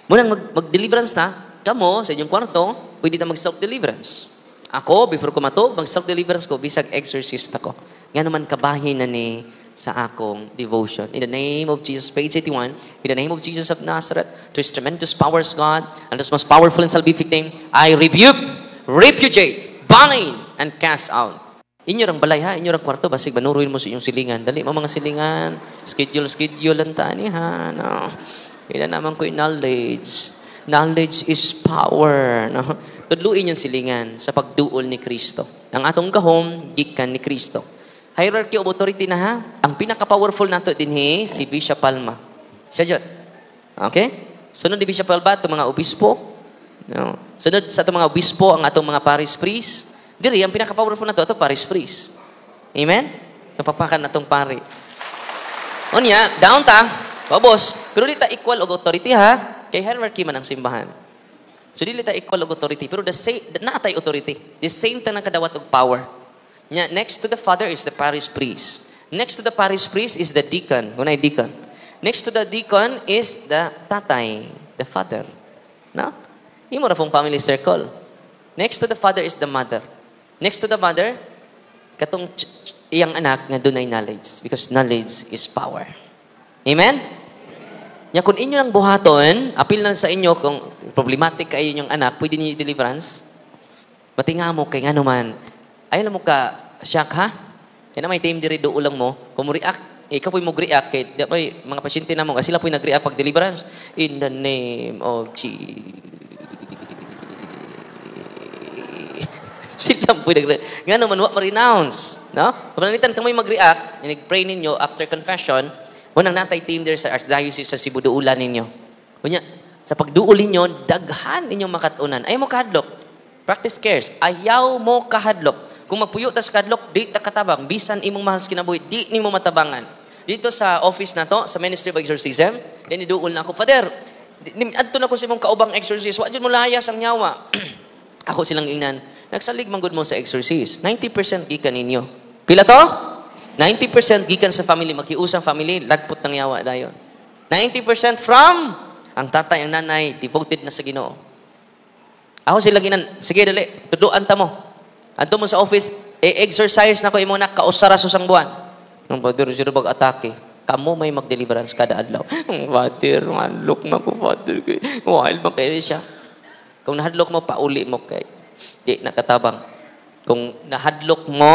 Munang mag-deliverance na, kamo sa inyong kwarto, pwede na mag-self-deliverance. Ako, before ko matog, mag-self-deliverance ko, bisag exorcist ako. Ngano man kabahin na ni sa akong devotion. In the name of Jesus, page 81, in the name of Jesus of Nazareth, to His tremendous powers, God, and His most powerful and salvific name, I rebuke, repudiate, bind, and cast out. Inyo rang balay ha, inyo rang kwarto, basig banuruin mo sa inyong silingan. Dali mo mga silingan, schedule lang tani ha. No. Kaya naman ko yung knowledge. Knowledge is power. No? Tudluin yung silingan sa pagduol ni Kristo. Ang atong gahom, gikan ni Kristo. Hierarchy of authority na ha. Ang pinaka-powerful nato din si Bishop Palma. Siya dyan. Okay? Sunod ni Bishop Palma, itong mga obispo. No? Sunod sa itong mga obispo, ang atong mga parish priest. Diri, ang pinaka-powerful nato, ito parish priest. Amen? Napapakan na itong pari. O niya, down ta, boss. Pero di ta equal og authority ha. Kay hierarchy man ang simbahan. So di ta equal og authority. Pero naatay authority. The same ta nang kadawat og power. Next to the father is the parish priest. Next to the parish priest is the deacon. Unay deacon. Next to the deacon is the tatay, the father. No? Imo ra fong family circle. Next to the father is the mother. Next to the mother, katong iyang anak nga dunay knowledge, because knowledge is power. Amen? Nya kung inyo nang buhaton, apil na sa inyo kung problematic kayo inyong anak, pwede niyo deliverance. Batinga mo kay ngano man. Ayaw mo ka shock ha? Kaya na may team diri do ulang mo, kung mo react, ikaw po'y mag-react kay mga pasyente na mo, kasi sila po'y nag-react pag deliverance. In the name of Jesus. Sila po'y nag-react. Nga naman, what ma-renounce? No? Pagkanitan kami mag-react, nag-pray ninyo after confession, unang natay team there sa Archdiocese sa Cebu, duulan ninyo. Kunya, sa pagduol ninyo, daghan ninyong makatunan. Ayaw mo kahadlok. Practice cares. Ayaw mo kahadlok. Kung magpuyo ta sa kadlok, di ta katabang. Bisan imong mahal sa kinabuhi, di nimo matabangan. Dito sa office na to, sa Ministry of Exorcism, then iduol na ako, Father, adto na ko sa imong kaubang exorcist, wa jud mo layas ang nyawa. Ako silang ingnan, nagsalig man gud mo sa exorcist. 90% gikan ninyo. Pila to? 90% gikan sa family, magkiusang family, lagpot ng yawa dayon. 90% from ang tatay, ang nanay, devoted na sa Ginoo. Ako silang ingnan, sige dali, tudloan ta mo. Adto mo sa office, exercise na ko imo na kausara sa sang buwan. Nung Father, sino bag-atake? Kamo may mag-deliverance kada adlaw. Father, hadlok mo ko, Father. Wild mo kayo siya. Kung nahadlok mo, pauli mo kay. Di nakatabang. Kung nahadlok mo,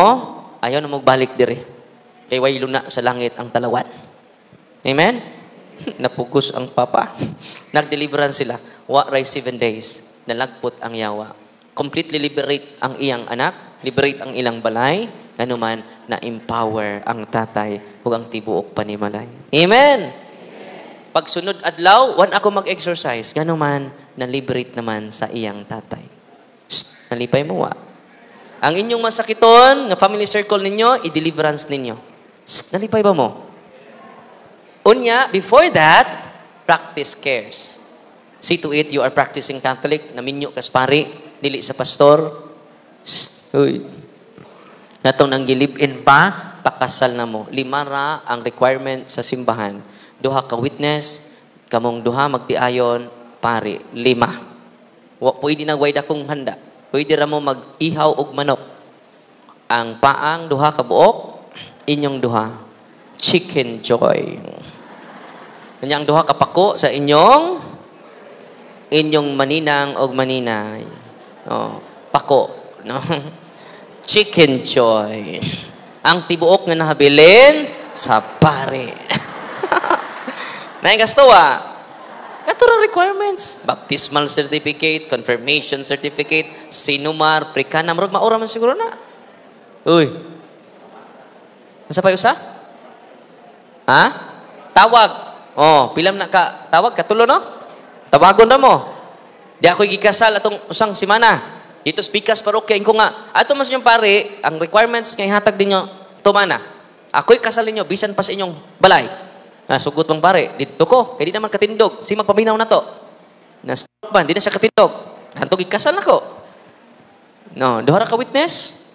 ayaw na magbalik dire. Kay way luna sa langit ang talawan. Amen? Napugos ang papa. Nag-deliverance sila. Wa ray 7 days. Nalagpot ang yawa. Completely liberate ang iyang anak, liberate ang ilang balay, ganuman na empower ang tatay ug ang tibuok panimalay. Amen. Pagsunod adlaw, wan ako mag-exercise, ganuman na liberate naman sa iyang tatay. Nalipay mo wa. Ang inyong masakiton, nga family circle ninyo, i-deliverance ninyo. Nalipay ba mo? Unya, before that, practice cares. See to it, you are practicing Catholic, naminyo kas pari, dili sa pastor. Uy. Natong nang gilip-in pa, pakasal na mo. 5 ra ang requirement sa simbahan. 2 ka witness, kamong 2 magtiayon, pari. 5. Pwede na way dakong handa. Pwede ra mo mag-ihaw og manok. Ang paang 2 ka buok, inyong 2. Chicken joy. Kanyang 2 ka pako sa inyong maninang og maninay. Oh, pako, no? Chicken joy. Ang tibuok nga nahabilin sa pare. Naigasto Katuro requirements. Baptismal certificate, confirmation certificate, sinumar, prekana. Maura man siguro na. Uy. Masa pa usa? Ha? Tawag. Oh, pilam na ka. Tawag, katulo no? Tawagon na mo. Di ako gikasal atong usang simana. Dito speakers parokya ko nga. Ato mas yung pare, ang requirements nga ihatag ninyo, tumana. Ako'y kasal ninyo, bisan pa sa inyong balay. Sugot pang pare, dito ko, kaya di naman katindog. Si magpaminaw na to. Na-stop ba, di na siya katindog. Hantog ikasal na ko. No, 2 ra ka witness.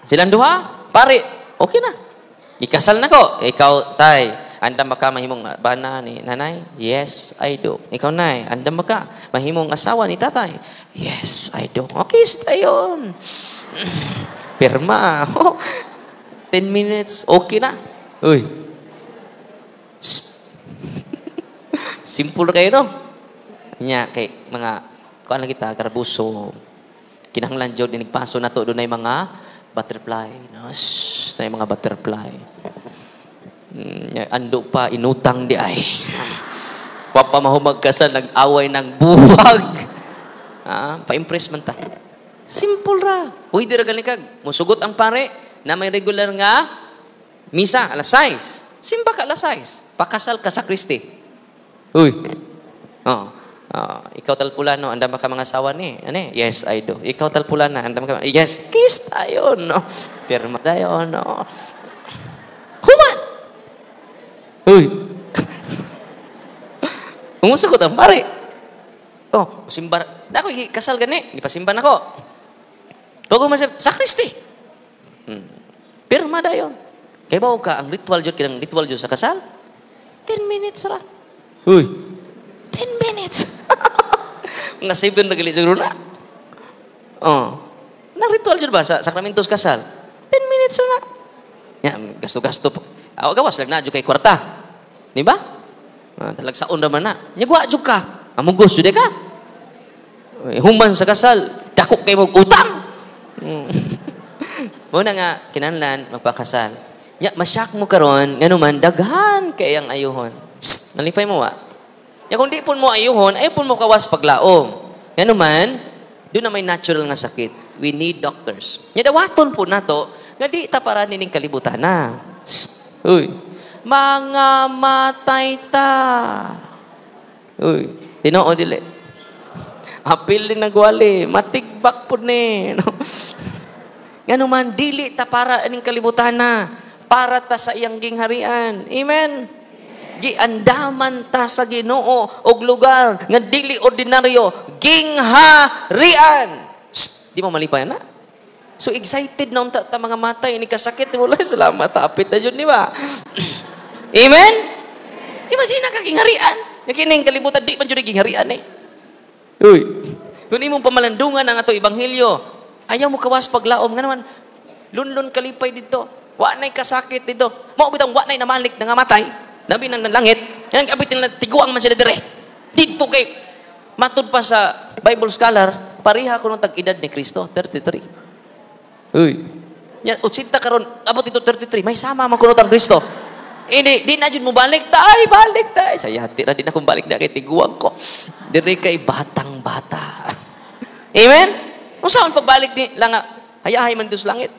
Silang 2, pare, okay na. Ikasal na ko. Ikaw, tay, andam ba ka mahimong bana ni nanay? Yes, I do. Ikaw, nay, andam ba ka mahimong asawa ni tatay? Yes, I do. Okay, stayon. Pirma. 10 minutes, okay na. Uy. Simple kayo, no? Nya, kay mga, kuan lang kita, karabuso. Kinahanglan jud dinigpaso na to, doon ay mga butterfly. No? Na yung mga butterfly. Ando pa, inutang di ay. Wapa mahumag kasal, nag-away ng buwag. Pa-impress man ta. Simple ra. Uy, di ra galikag. Musugot ang pare na may regular nga misa, alas 6. Simba ka alas 6. Pakasal ka sa Kristi. Uy. Ikaw talpulano, andam ka mga asawa ni. Ano? Yes, I do. Ikaw talpulana, andam ka. Yes, kiss tayo, no? Pirma tayo, no? Human! Uy. Umusugot ang pare. Oh, simba. Ako, kasal gani. Di pa simba na ko. Bago masip, sa Kristi. Pirma tayo. Kaya ba ka, ang ritual jud kinang ritual jud sa kasal? 10 minutes ra. Uy. 10 minutes. Nga 7 na gali siguro na. Nang ritual jud ba sa sakramentos kasal? 10 minutes na. Ya, gasto-gasto po. Gawas lang na jud kay kwarta. Di ba? Talag saon naman na. Nyagwa jud ka. Amugos jud ka. Human sa kasal, dako kay mo utang. Muna nga kinahanglan magpakasal. Ya, masyak mo karon, nganuman daghan kay ang ayuhon. Nalipay mo wa. Ya kung di pun mo ayuhon, ay pun mo kawas paglaom. Nganuman, doon na may natural nga sakit. We need doctors. Ya dawaton po nato nga di ta para nining kalibutan na. Uy. Mga matay ta. Uy, Tinoo dili. Apil din nagwali, matigbak po ni. No? Nganuman dili ta para aning kalibutan na. Para ta sa iyang gingharian. Amen? Giandaman ta sa Ginoo og lugar nga dili ordinaryo, gingharian. Di mo malipay na? So excited na unta ta mga matay ni kasakit mo lang salamat apit na jud di ba? Amen? Imagine ka gingharian. Kining kalibutan di man jud gingharian eh. Uy. Kung imong pamalandungan ang ato ebanghelyo, ayaw mo kawas paglaom nga naman lunlun kalipay dito. Wa nay kasakit dito. Mao bitang wa nay namalik nga matay. Nabi nang langit. Yan ang abit nila tiguang man sila dire. Dito kay matud pa sa Bible scholar, pareha kuno tag edad ni Kristo, 33. Uy. Yan 80 karon abot dito 33. May sama man kuno tag Kristo. Di na jud mo balik balik tay. Saya hati ra di na kong balik na kay tiguang ko. Dire kay batang-bata. Amen. Unsaon pagbalik ni lang hayahay man dito sa langit.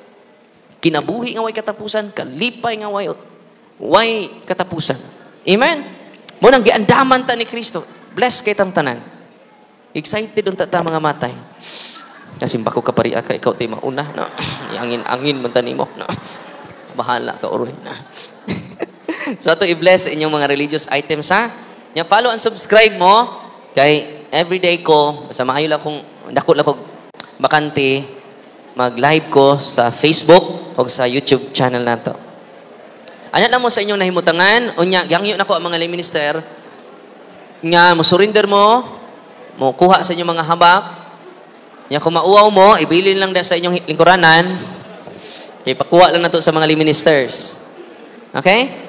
Kinabuhi nga way katapusan, kalipay nga way katapusan. Amen? Munang giandaman ta ni Kristo. Bless kay tang tanan. Excited unta ta mga matay. Kasi bako ka pari ka, ikaw tayo mauna. No? Angin man tani mo. No? Bahala ka, uroy. No? So, ito i-bless inyong mga religious items, ha? Yan, follow and subscribe mo. Kay everyday ko, sa maayo lang kung dako lang kong bakante, mag-live ko sa Facebook o sa YouTube channel na to. Ano lang mo sa inyong nahimutangan, unya, yangyo na ko ang mga lay minister, nga, mo surrender mo kuha sa inyong mga habak, nga, kung mauwaw mo, ibilin lang sa inyong lingkuranan, kaya pakuha lang na to sa mga lay ministers. Okay?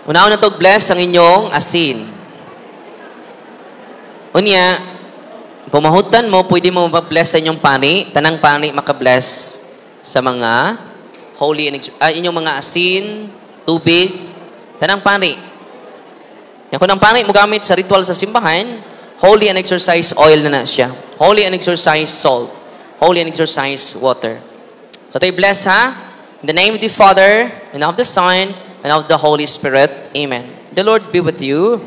Una-una to bless ang inyong asin. Unya, kung mahutan mo, pwede mo mabless sa inyong pani. Tanang pani makabless sa mga holy and inyong mga asin, tubig, tanang pani. Kung ang pani mo gamit sa ritual sa simbahan, holy and exercise oil na siya. Holy and exercise salt. Holy and exercise water. So tayo bless, ha? In the name of the Father, and of the Son, and of the Holy Spirit. Amen. The Lord be with you.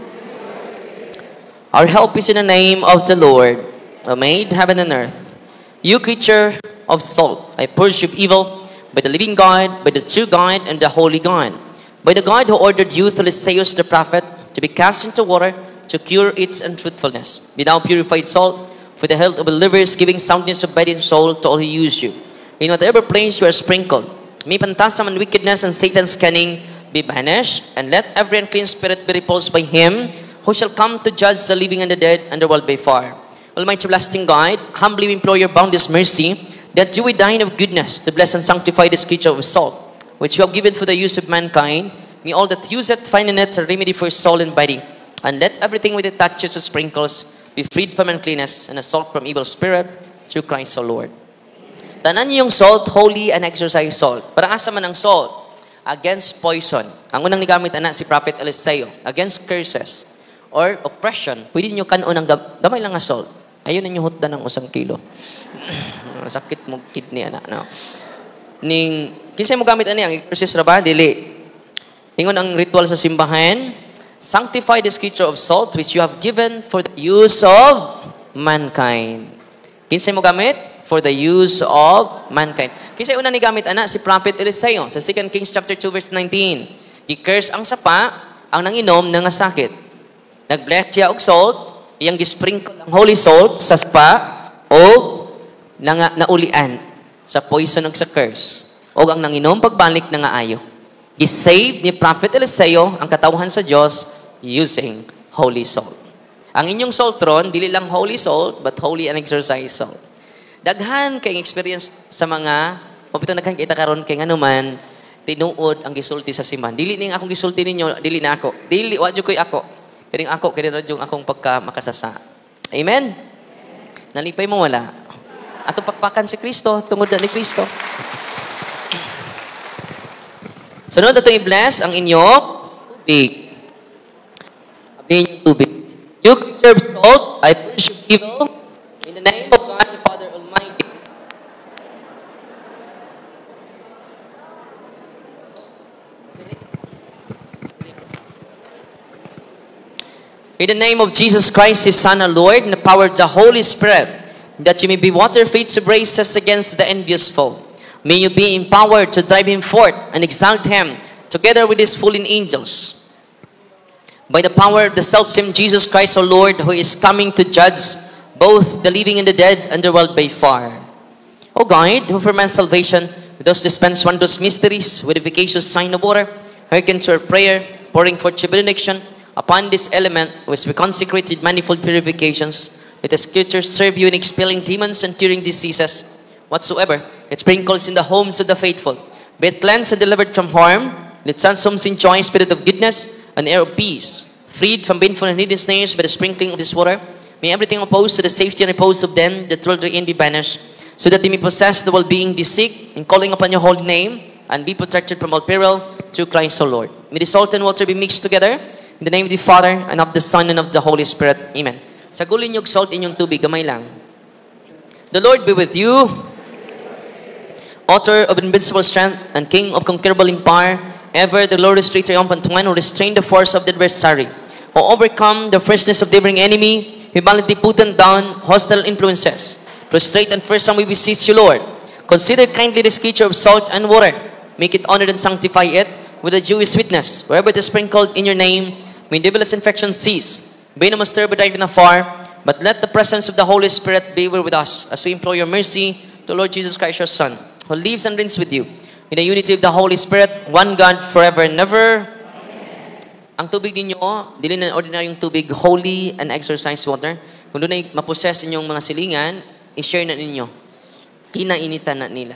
Our help is in the name of the Lord, who made heaven and earth. You creature of salt, I worship evil by the living God, by the true God, and the holy God. By the God who ordered you through Isaiah the prophet to be cast into water to cure its untruthfulness. Be thou purified salt for the health of believers, giving soundness of body and soul to all who use you. In whatever place you are sprinkled, may phantasm and wickedness and Satan's cunning be banished, and let every unclean spirit be repulsed by him who shall come to judge the living and the dead and the world by fire. Almighty everlasting God, humbly we implore your boundless mercy, that you would dine of goodness to bless and sanctify this creature of salt, which you have given for the use of mankind. May all that use it find in it a remedy for soul and body, and let everything with it touches and sprinkles be freed from uncleanness and a salt from evil spirit, through Christ our Lord. Tanan niyo yung salt, holy and exercise salt. Para asa man ang salt? Against poison. Ang unang nigamit si Prophet Eliseo. Against curses or oppression. Pwede nyo kanon ng gamay lang nga salt. Ayun ninyo hutda ng 1 kilo. Sakit mo kidney, anak. No? Kinsay mo gamit ang curses ra ba? Dili. Ingon ang ritual sa simbahan, sanctify this creature of salt which you have given for the use of mankind. Kinsay mo gamit? For the use of mankind. Kasi una ni gamit si Prophet Eliseo sa 2 Kings chapter 2 verse 19. Gi-curse ang sapa ang nanginom ng sakit. Nag-bless siya og salt, iyang gisprinkle ang holy salt sa sapa og naulian sa poison ug sa curse. Og ang nanginom pagbalik na nga ayo. Gi-save ni Prophet Eliseo ang katawhan sa Dios using holy salt. Ang inyong salt ron dili lang holy salt but holy and exercise salt. Daghan kay experience sa mga mapito naghan kita karon kay nganuman tinuod ang gisulti sa simbahan. Dili ning akong gisulti ninyo, dili na ako. Dili wa jud koy ako. Pero ako kay radyo akong pagka makasasa. Amen. Nalipay mo wala. Ato pakpakan si Kristo tungod na ni Kristo. Sunod ato i-bless ang inyong tubig. Abdin yung tubig. You serve salt, I worship evil in the name of God the Father Almighty. In the name of Jesus Christ, His Son, our Lord, and the power of the Holy Spirit, that you may be water-faith to brace us against the envious foe. May you be empowered to drive him forth and exalt him together with his fallen angels. By the power of the self-same Jesus Christ, our Lord, who is coming to judge both the living and the dead and the world by fire. O God, who for man's salvation, thus dispense wondrous mysteries with efficacious sign of water, hearken to our prayer, pouring forth your benediction upon this element which we consecrated manifold purifications. Let the scriptures serve you in expelling demons and curing diseases whatsoever it sprinkles in the homes of the faithful. Be it cleansed and delivered from harm. Let such homes enjoy spirit of goodness and air of peace, freed from painful and hidden snares by the sprinkling of this water. May everything opposed to the safety and repose of them that dwell therein be banished, so that they may possess the well-being they seek in calling upon your holy name and be protected from all peril through Christ our Lord. May the salt and water be mixed together in the name of the Father and of the Son and of the Holy Spirit. Amen. Sagulin niyo og salt inyong tubig, gamay lang. The Lord be with you, author of invincible strength and king of conquerable in power. Ever the Lord is triumphant one who restrained the force of the adversary, who overcome the fierceness of the neighboring enemy, who valiantly put down hostile influences. Prostrate and first time we beseech you, Lord. Consider kindly this creature of salt and water. Make it honored and sanctify it with a Jewish witness. Wherever it is sprinkled in your name, may devilish infection cease. Be no stir but from afar, but let the presence of the Holy Spirit be with us as we implore your mercy to Lord Jesus Christ, your Son, who lives and reigns with you in the unity of the Holy Spirit, one God, forever and ever. Ang tubig ninyo, dili na ordinaryong tubig, holy and exercise water. Kung doon ay mapossess inyong mga silingan, i-share na ninyo. Kinainitan na nila.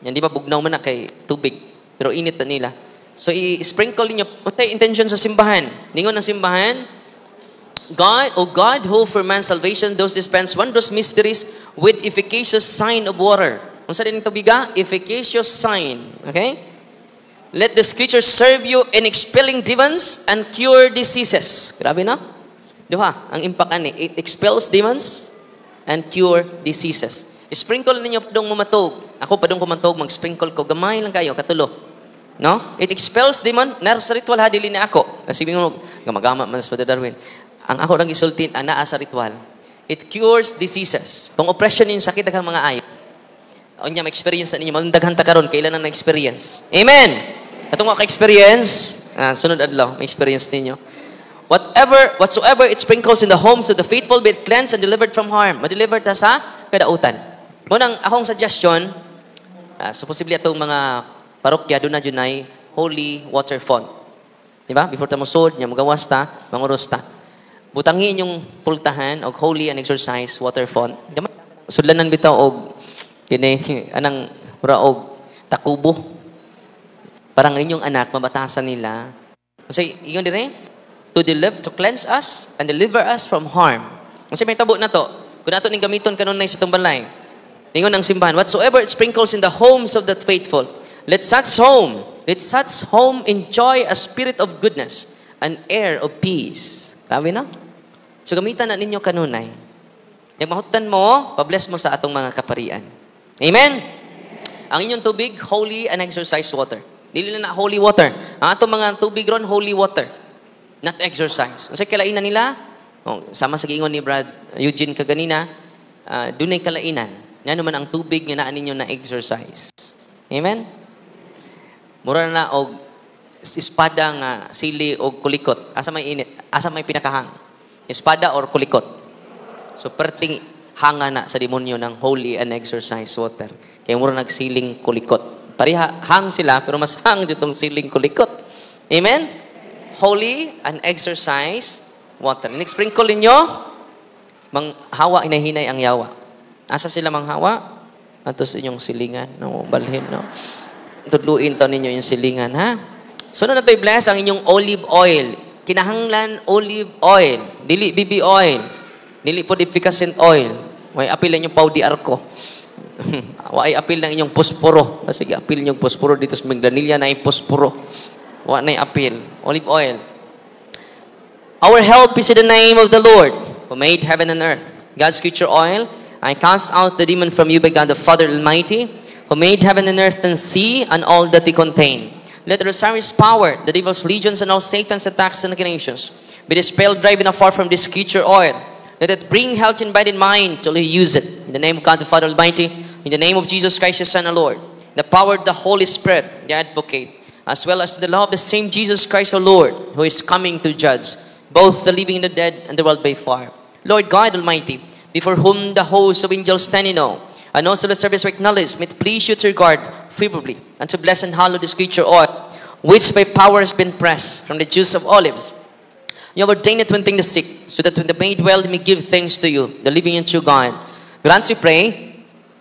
Yan, di ba, bugnaw man na kay tubig, pero init na nila. So, i-sprinkle ninyo. Matay intention sa simbahan. Ningon ng simbahan, God, O God, who for man's salvation, those dispense wondrous mysteries with efficacious sign of water. Kung sa din tubiga, efficacious sign. Okay? Let the scripture serve you in expelling demons and cure diseases. Grabe na? Di ba? Ang impact ani, it expels demons and cure diseases. Sprinkle ninyo padong mamatog. Ako padong kumatog, mag-sprinkle ko. Gamay lang kayo, katulo. No? It expels demon. Nasa ritual ha, dili na ako. Kasi mo, gamagama man sa Father Darwin. Ang ako lang isultin, anaa sa ritual. It cures diseases. Kung oppression yung sakit, daghang mga ayo. O niya, ma-experience na ninyo. Magdaghan ta karon, kailan na na-experience. Amen! Atong mga ka-experience, sunod adlaw, ma-experience ninyo. Whatsoever it sprinkles in the homes of the faithful, be it cleansed and delivered from harm. Ma-deliver ta sa kadautan. Munang akong suggestion, so posible atong mga parokya, doon na dyan ay holy water font. Diba? Before ta mo sod, niya magawas ta, manguros ta. Butangin yung pultahan og holy and exercise water font. Sudlanan bitaw og kini anang og takubo. Parang inyong anak mabatasan nila. Kasi ingon dire to cleanse us and deliver us from harm. Kasi may tabo na to. Kung ato ning gamiton kanunay sa tumbalay. Ingon ang simbahan, whatsoever it sprinkles in the homes of the faithful, let such home enjoy a spirit of goodness, an air of peace. Grabe na? So gamitan na ninyo kanunay. Yung mahutan mo, pabless mo sa atong mga kaparian. Amen? Ang inyong tubig, holy and exercise water. Dili na holy water. Ang atong mga tubig ron, holy water. Not exercise. Kasi kalainan nila, sama sa giingon ni Brad Eugene kaganina, dunay kalainan. Yan naman ang tubig nga naan ninyo na exercise. Amen? Mura na og espada nga sili og kulikot. Asa may init? Asa may pinakahang? Espada or kulikot? So perting hanga na sa demonyo ng holy and exercise water. Kaya mura nagsiling kulikot. Pariha hang sila pero mas hang ditong siling kulikot. Amen? Holy and exercise water. Nig-sprinkle ninyo, manghawa hinahinay ang yawa. Asa sila manghawa? Ato sa inyong silingan. No, balhin, no? Tudluin to ninyo yung silingan, ha? So, na bless ang inyong olive oil. Kinahanglan olive oil. Dili BB oil. Dili po efficacent oil. Way apil lang yung Paudi Arco. Way apil lang inyong posporo. Sige, apil yung posporo dito sa Magdanilla na yung posporo. Wa na yung apil. Olive oil. Our help is in the name of the Lord, who made heaven and earth. God's creature oil, I cast out the demon from you by God the Father Almighty, who made heaven and earth and sea and all that they contain. Let the Rosary's power, the devil's legions and all Satan's attacks and inclinations be dispelled, driven afar from this creature oil. Let it bring health in body and mind till you use it. In the name of God the Father Almighty, in the name of Jesus Christ, His Son, our Lord, the power of the Holy Spirit, the advocate, as well as the love of the same Jesus Christ, our Lord, who is coming to judge both the living and the dead and the world by fire. Lord God Almighty, before whom the hosts of angels stand in awe, and also the service we acknowledge, may it please you to regard favorably and to bless and hallow this creature oil, which by power has been pressed from the juice of olives. You have ordained it when things sick, so that when the made well, they may give thanks to you, the living and true God. Grant, we pray,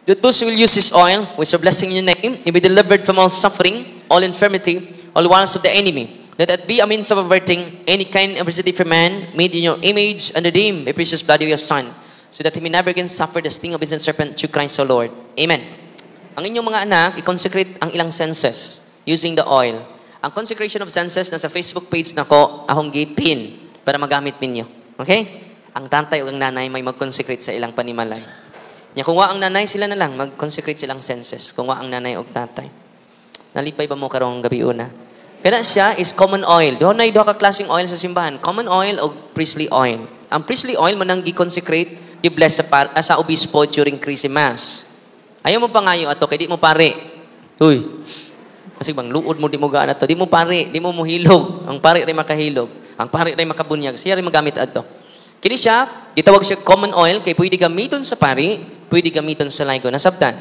that those who will use this oil, which are blessing in your name, may be delivered from all suffering, all infirmity, all wiles of the enemy. Let it be a means of averting any kind of adversity for man, made in your image and redeemed by precious blood of your Son, so that he may never again suffer the sting of his serpent through Christ our Lord. Amen. Ang inyong mga anak, i-consecrate ang ilang senses using the oil. Ang consecration of senses nasa Facebook page na ko, akong gipin para magamit ninyo. Okay? ang tatay o ang nanay may mag-consecrate sa ilang panimalay. Nya kung wa ang nanay, sila na lang mag-consecrate silang senses. Kung wa ang nanay o tatay. Nalipay ba mo karong gabi una? Kada siya is common oil. Doon na ka klaseng oil sa simbahan. Common oil o priestly oil. Ang priestly oil manang gi-consecrate, gi-bless sa obispo during Christmas. Ayaw mo pa ngayon ato, kaya di mo pare. Uy, kasi bang luod mo, di mo gaan ato. Di mo pare, di mo muhilog. Ang pare rin makahilog. Ang pare rin makabunyag. Siya rin magamit ato. Kini siya, gitawag siya common oil, kaya pwede gamiton sa pari, pwede gamiton sa laygo. Nasabtan.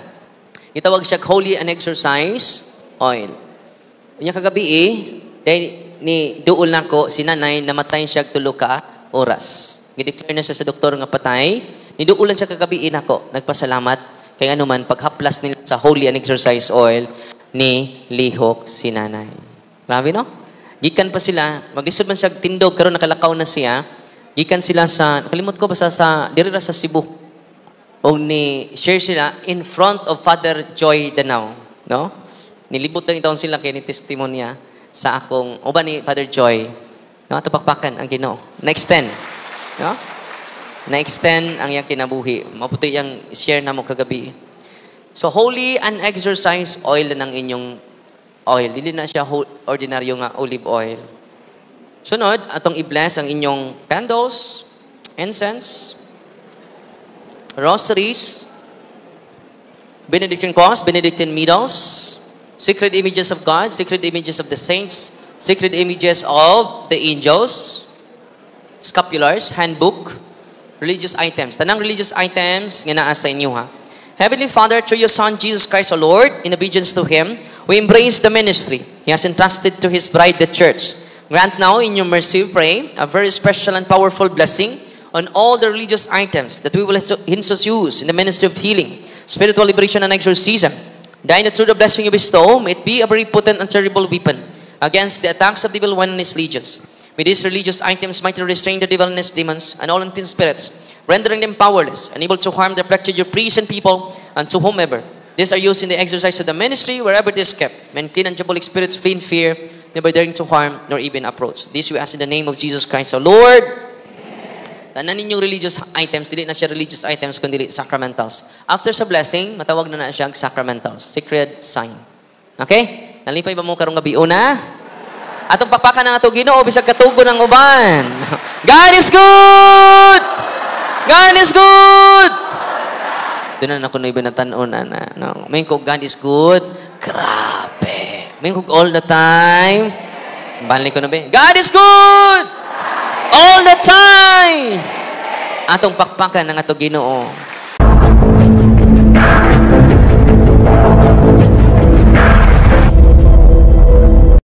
Gitawag siya holy and exercise oil. Kanya kagabi dahil ni duol na ko, si nanay, namatay siya 3 ka oras. Gideclare na siya sa doktor nga patay. Niduulan siya kagabi nako. Nagpasalamat kay anuman paghaplas nila sa holy and exercise oil ni lihok si nanay. Grabe no? Gikan pa sila, maglisod man siya tindog karon nakalakaw na siya. Gikan sila sa kalimot ko basta sa diri ra sa Cebu. O ni share sila in front of Father Joy Danao, no? Nilibot lang itaon sila kay ni testimonya sa akong oba ni Father Joy. No, tapakpakan ang Ginoo. Next 10. No? Next 10 ang iyang kinabuhi. Mabuti yang share na mo kagabi. So, holy and exercise oil na ng inyong oil. Dili na siya ordinaryo nga olive oil. Sunod, atong i-bless ang inyong candles, incense, rosaries, Benedictine cross, Benedictine medals, sacred images of God, sacred images of the saints, sacred images of the angels, scapulars, handbook, religious items. Tanang religious items nga naa sa inyo ha. Heavenly Father, through your Son, Jesus Christ, our Lord, in obedience to Him, we embrace the ministry He has entrusted to His bride, the church. Grant now, in your mercy, we pray, a very special and powerful blessing on all the religious items that we will henceforth use in the ministry of healing, spiritual liberation, and exorcism. Thine that through the blessing you bestow, may it be a very potent and terrible weapon against the attacks of the evil one and his legions. May these religious items mightily restrain the devil and his demons and all unclean spirits, rendering them powerless, unable to harm the practice of priests and people, and to whomever. These are used in the exercise of the ministry, wherever it is kept. Men clean and diabolic spirits flee in fear, never daring to harm nor even approach. This we ask in the name of Jesus Christ, our Lord. Tanan ninyong religious items, dili na siya religious items, kundi sacramentals. After sa blessing, matawag na siya sacramentals, sacred sign. Okay? Nalipay ba mo karong gabi una? Atong pakpakan ng ato Ginoo bisag katugo ng uban. God is good! God is good! Doon na ako na ibinatanon na. No. May ko, God is good. Grabe. May ko all the time. Balik ko na ba? God is good! All the time! Atong pakpakan ng ato Ginoo.